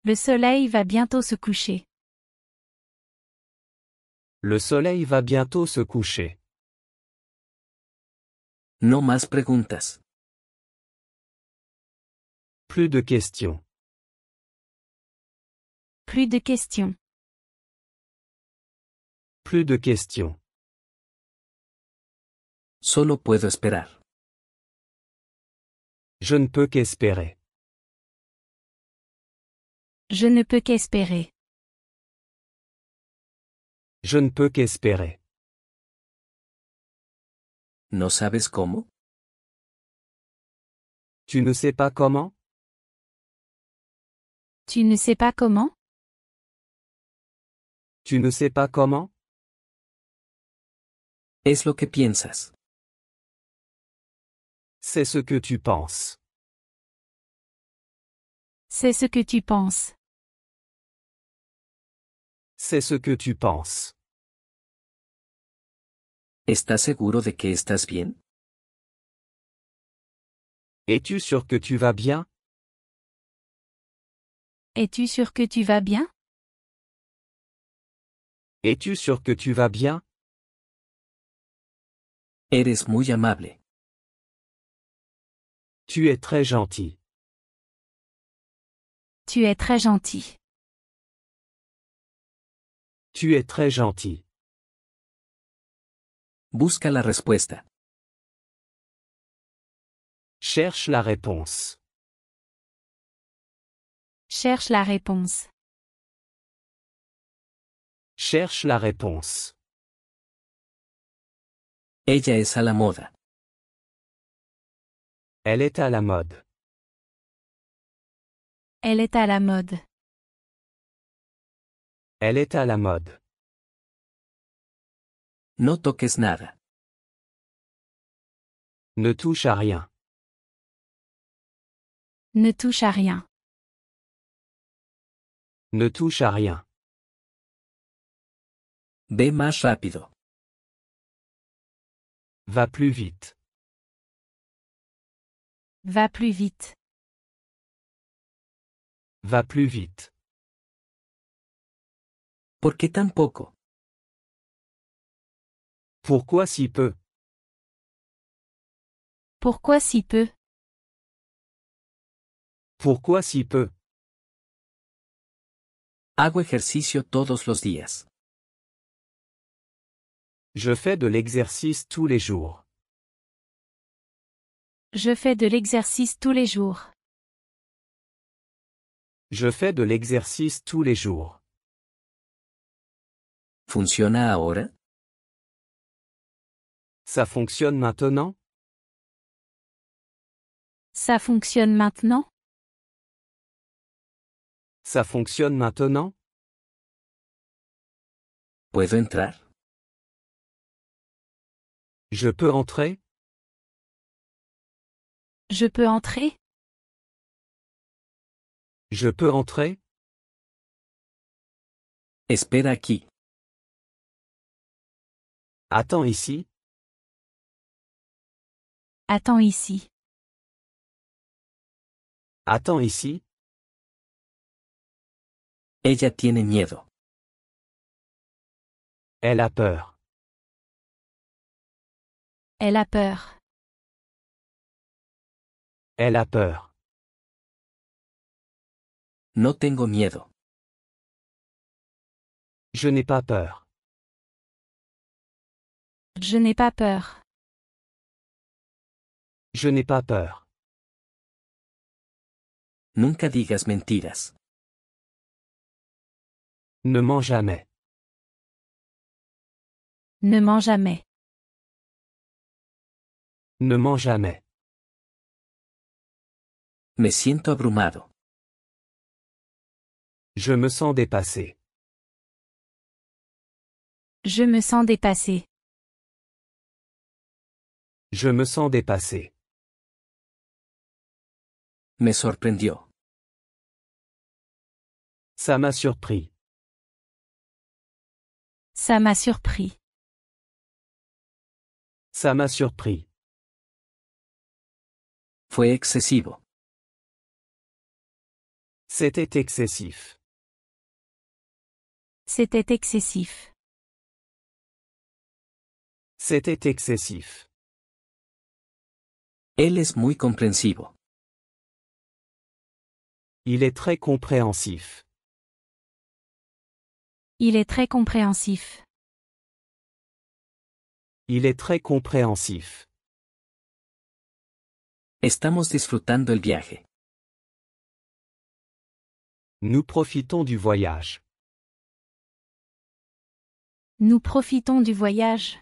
Speaker 3: Le soleil va bientôt se coucher.
Speaker 2: Le soleil va bientôt se coucher.
Speaker 1: No más preguntas.
Speaker 2: Plus de questions.
Speaker 3: Plus de questions.
Speaker 2: Plus de questions.
Speaker 1: Solo puedo esperar.
Speaker 2: Je ne peux qu'espérer.
Speaker 3: Je ne peux qu'espérer.
Speaker 2: Je ne peux qu'espérer.
Speaker 1: ¿No sabes cómo?
Speaker 2: Tu ne sais pas comment?
Speaker 3: Tu ne sais pas comment?
Speaker 2: Tu ne sais pas comment?
Speaker 1: Es lo que piensas.
Speaker 2: C'est ce que tu penses.
Speaker 3: C'est ce que tu penses.
Speaker 2: C'est ce que tu penses.
Speaker 1: ¿Estás seguro de que estás bien?
Speaker 2: Es-tu sûr que tu vas bien?
Speaker 3: Es-tu sûr que tu vas bien?
Speaker 2: Es-tu sûr que tu vas bien?
Speaker 1: Eres muy amable.
Speaker 2: Tu es très gentil.
Speaker 3: Tu es très gentil.
Speaker 2: Tu es très gentil.
Speaker 1: Busca la respuesta.
Speaker 2: Cherche la réponse.
Speaker 3: Cherche la réponse.
Speaker 2: Cherche la réponse.
Speaker 1: Ella es a la moda.
Speaker 2: Elle est à la mode.
Speaker 3: Elle est à la mode.
Speaker 2: Elle est à la mode.
Speaker 1: No toques nada.
Speaker 2: Ne touche à rien.
Speaker 3: Ne touche à rien.
Speaker 2: Ne touche à rien.
Speaker 1: Ve más rápido.
Speaker 2: Va plus vite.
Speaker 3: Va plus vite.
Speaker 2: Va plus vite.
Speaker 1: ¿Por qué tan poco?
Speaker 2: Pourquoi si peu?
Speaker 3: Pourquoi si peu?
Speaker 2: Pourquoi si peu?
Speaker 1: Hago ejercicio todos los días.
Speaker 2: Je fais de l'exercice tous les jours.
Speaker 3: Je fais de l'exercice tous les jours.
Speaker 2: Je fais de l'exercice tous les jours.
Speaker 1: ¿Funciona ahora?
Speaker 2: Ça fonctionne maintenant?
Speaker 3: Ça fonctionne maintenant?
Speaker 2: Ça fonctionne maintenant?
Speaker 1: ¿Puedo entrar?
Speaker 2: Je peux entrer?
Speaker 3: Je peux entrer?
Speaker 2: Je peux entrer?
Speaker 1: Espera aquí.
Speaker 2: Attends ici.
Speaker 3: Attends ici.
Speaker 2: Attends ici.
Speaker 1: Ella tiene miedo.
Speaker 2: Elle a peur.
Speaker 3: Elle a peur.
Speaker 2: Elle a peur.
Speaker 1: No tengo miedo.
Speaker 2: Je n'ai pas peur.
Speaker 3: Je n'ai pas peur.
Speaker 2: Je n'ai pas peur.
Speaker 1: Nunca digas mentiras.
Speaker 2: Ne mens jamais.
Speaker 3: Ne mens jamais.
Speaker 2: Ne mens jamais.
Speaker 1: Me siento abrumado.
Speaker 2: Je me sens dépassé.
Speaker 3: Je me sens dépassé.
Speaker 2: Je me sens dépassé.
Speaker 1: Me sorprendió.
Speaker 2: Ça m'a surpris.
Speaker 3: Ça m'a surpris.
Speaker 2: Ça m'a surpris.
Speaker 1: Fue excesivo.
Speaker 2: C'était excessif.
Speaker 3: C'était excessif.
Speaker 2: C'était excessif.
Speaker 1: Él es muy comprensivo.
Speaker 2: Il est très compréhensif.
Speaker 3: Il est très compréhensif.
Speaker 2: Il est très compréhensif.
Speaker 1: Estamos disfrutando el viaje.
Speaker 2: Nous profitons du voyage.
Speaker 3: Nous profitons du voyage.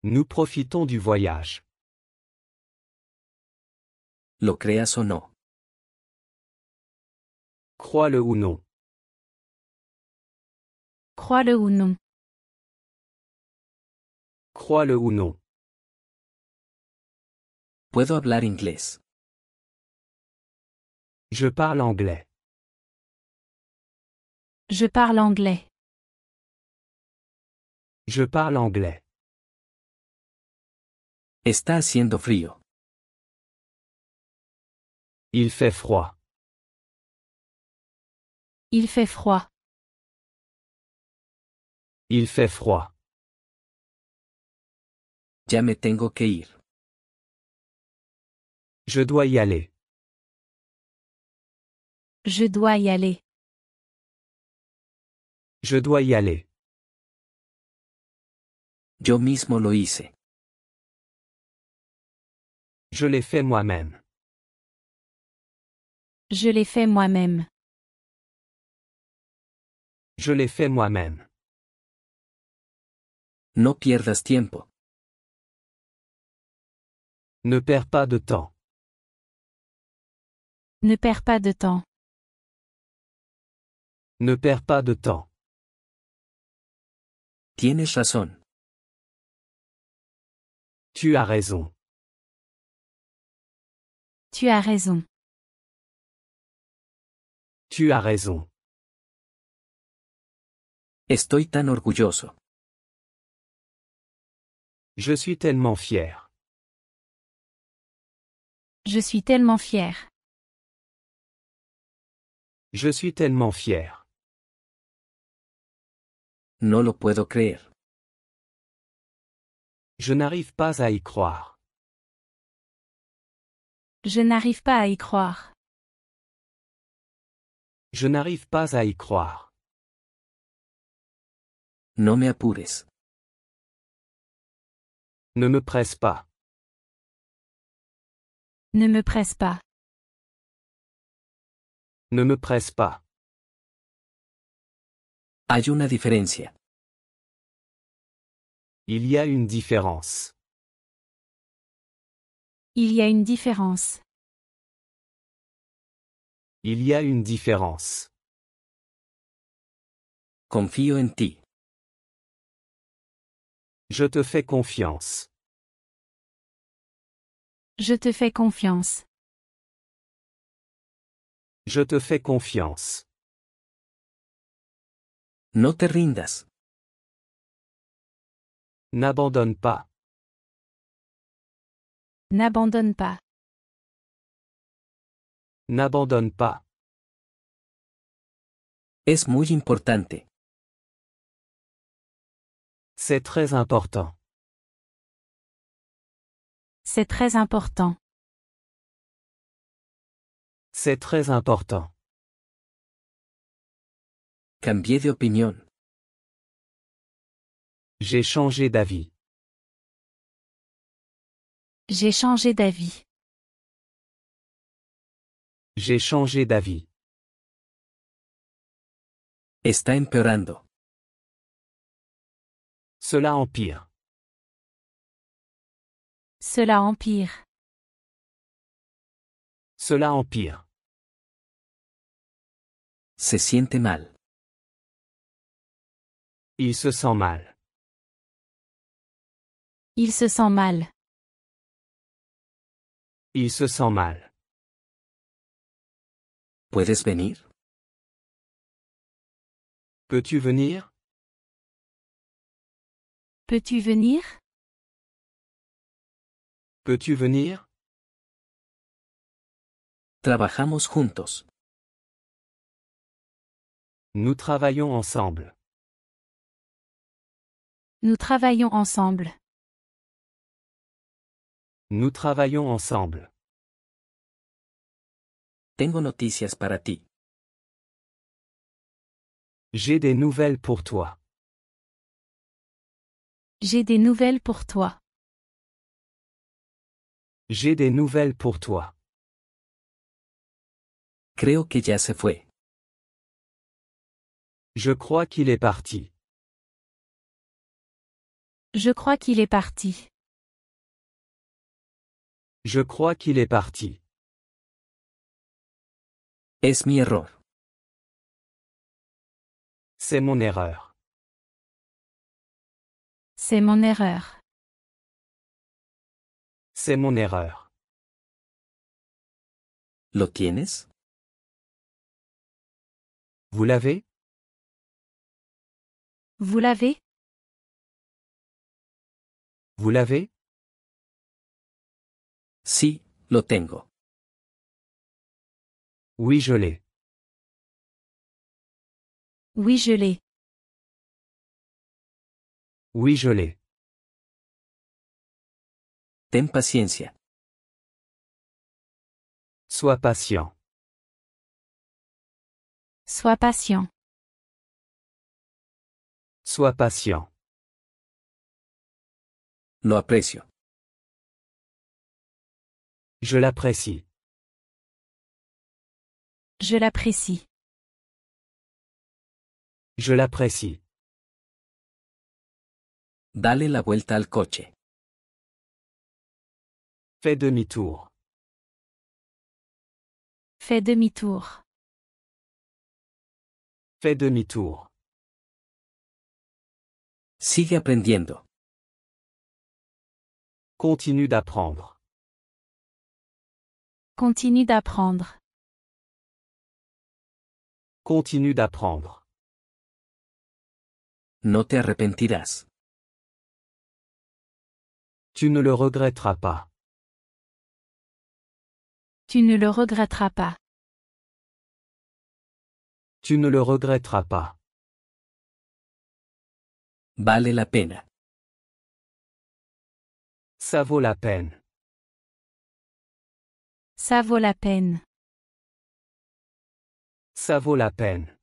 Speaker 2: Nous profitons du voyage.
Speaker 1: Lo creas o no.
Speaker 2: Crois-le ou non.
Speaker 3: Crois-le ou non.
Speaker 2: Crois-le ou non.
Speaker 1: Puedo hablar inglés.
Speaker 2: Je parle anglais.
Speaker 3: Je parle anglais.
Speaker 2: Je parle anglais.
Speaker 1: Está haciendo frío.
Speaker 2: Il fait froid.
Speaker 3: Il fait froid.
Speaker 2: Il fait froid.
Speaker 1: Ya me tengo que ir.
Speaker 2: Je dois y aller.
Speaker 3: Je dois y aller.
Speaker 2: Je dois y aller.
Speaker 1: Yo mismo lo hice.
Speaker 2: Je l'ai fait moi-même.
Speaker 3: Je l'ai fait moi-même.
Speaker 2: Je l'ai fait moi-même.
Speaker 1: No pierdas tiempo.
Speaker 2: Ne perds pas de temps.
Speaker 3: Ne perds pas de temps.
Speaker 2: Ne perds pas de temps.
Speaker 1: Tienes razón.
Speaker 2: Tu as raison.
Speaker 3: Tu as raison.
Speaker 2: Tu as raison.
Speaker 1: Estoy tan orgulloso.
Speaker 2: Je suis tellement fier.
Speaker 3: Je suis tellement fier.
Speaker 2: Je suis tellement fier.
Speaker 1: No lo puedo creer.
Speaker 2: Je n'arrive pas à y croire.
Speaker 3: Je n'arrive pas à y croire.
Speaker 2: Je n'arrive pas à y croire.
Speaker 1: No me apures.
Speaker 2: Ne me presse pas.
Speaker 3: Ne me presse pas.
Speaker 2: Ne me presse pas.
Speaker 1: Hay una diferencia.
Speaker 2: Il y a une différence.
Speaker 3: Il y a une différence.
Speaker 2: Il y a une différence.
Speaker 1: Confío en ti.
Speaker 2: Je te fais confiance.
Speaker 3: Je te fais confiance.
Speaker 2: Je te fais confiance.
Speaker 1: No te rindas.
Speaker 2: N'abandonne pas.
Speaker 3: N'abandonne pas.
Speaker 2: N'abandonne pas.
Speaker 1: Es muy importante.
Speaker 2: C'est très important.
Speaker 3: C'est très important.
Speaker 2: C'est très important.
Speaker 1: Cambié de opinión.
Speaker 2: J'ai changé d'avis.
Speaker 3: J'ai changé d'avis.
Speaker 2: J'ai changé d'avis.
Speaker 1: Está empeorando.
Speaker 2: Cela empire.
Speaker 3: Cela empire.
Speaker 2: Cela empire.
Speaker 1: Se siente mal.
Speaker 2: Il se sent mal.
Speaker 3: Il se sent mal.
Speaker 2: Il se sent mal.
Speaker 1: ¿Puedes venir?
Speaker 2: Peux-tu venir?
Speaker 3: Peux-tu venir?
Speaker 2: Peux-tu venir?
Speaker 1: Trabajamos juntos.
Speaker 2: Nous travaillons ensemble.
Speaker 3: Nous travaillons ensemble.
Speaker 2: Nous travaillons ensemble.
Speaker 1: Tengo noticias para ti.
Speaker 2: J'ai des nouvelles pour toi.
Speaker 3: J'ai des nouvelles pour toi.
Speaker 2: J'ai des nouvelles pour toi.
Speaker 1: Creo que ya se fue.
Speaker 2: Je crois qu'il est parti.
Speaker 3: Je crois qu'il est parti.
Speaker 2: Je crois qu'il est parti.
Speaker 1: Es mi error.
Speaker 2: C'est mon erreur.
Speaker 3: C'est mon erreur.
Speaker 2: C'est mon erreur.
Speaker 1: ¿Lo tienes?
Speaker 2: Vous l'avez?
Speaker 3: Vous l'avez?
Speaker 2: Vous l'avez?
Speaker 1: Sí, lo tengo.
Speaker 2: Oui, je l'ai.
Speaker 3: Oui, je l'ai.
Speaker 2: Oui, je l'ai.
Speaker 1: Ten paciencia.
Speaker 2: Sois patient.
Speaker 3: Sois patient.
Speaker 2: Sois patient.
Speaker 1: Lo aprecio.
Speaker 2: Je l'apprécie.
Speaker 3: Je l'apprécie.
Speaker 2: Je l'apprécie.
Speaker 1: Dale la vuelta al coche.
Speaker 2: Fais demi-tour.
Speaker 3: Fais demi-tour.
Speaker 2: Fais demi-tour.
Speaker 1: Sigue aprendiendo.
Speaker 2: Continue d'apprendre.
Speaker 3: Continue d'apprendre.
Speaker 2: Continue d'apprendre.
Speaker 1: No te arrepentirás.
Speaker 2: Tu ne le regretteras pas.
Speaker 3: Tu ne le regretteras pas.
Speaker 2: Tu ne le regretteras pas.
Speaker 1: Vale la pena.
Speaker 2: Ça vaut la peine.
Speaker 3: Ça vaut la peine.
Speaker 2: Ça vaut la peine.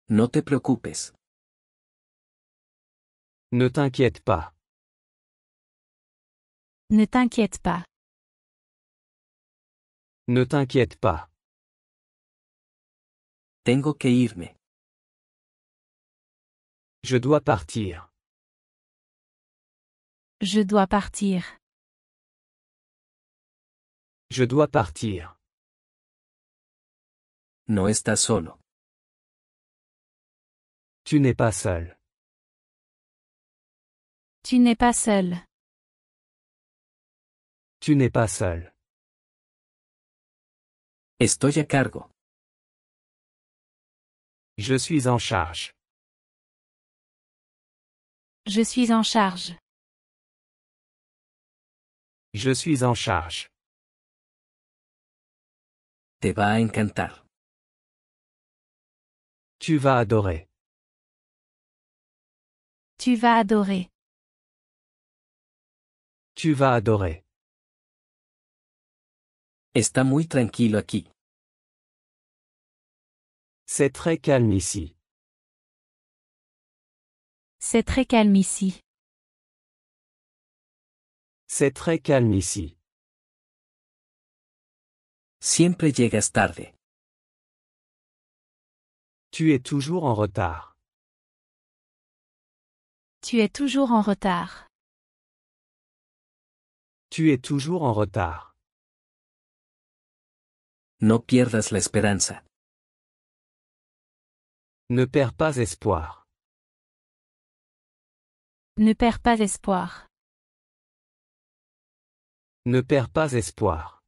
Speaker 1: No te preocupes.
Speaker 2: Ne t'inquiète pas.
Speaker 3: Ne t'inquiète pas.
Speaker 2: Ne t'inquiète pas.
Speaker 1: Tengo que irme.
Speaker 2: Je dois partir.
Speaker 3: Je dois partir.
Speaker 2: Je dois partir.
Speaker 1: No estás solo.
Speaker 2: Tu n'es pas seul.
Speaker 3: Tu n'es pas seul.
Speaker 2: Tu n'es pas seul.
Speaker 1: Estoy a cargo.
Speaker 2: Je suis en charge.
Speaker 3: Je suis en charge.
Speaker 2: Je suis en charge.
Speaker 1: Te va a encantar.
Speaker 2: Tu vas adorer.
Speaker 3: Tu vas adorer.
Speaker 2: Tu vas adorer.
Speaker 1: Está muy tranquilo aquí.
Speaker 2: C'est très calme ici.
Speaker 3: C'est très calme ici.
Speaker 2: C'est très calme ici.
Speaker 1: Siempre llegas tarde.
Speaker 2: Tu es toujours en retard.
Speaker 3: Tu es toujours en retard.
Speaker 2: Tu es toujours en retard.
Speaker 1: No pierdas la esperanza.
Speaker 2: Ne perds pas espoir.
Speaker 3: Ne perds pas espoir.
Speaker 2: Ne perds pas espoir.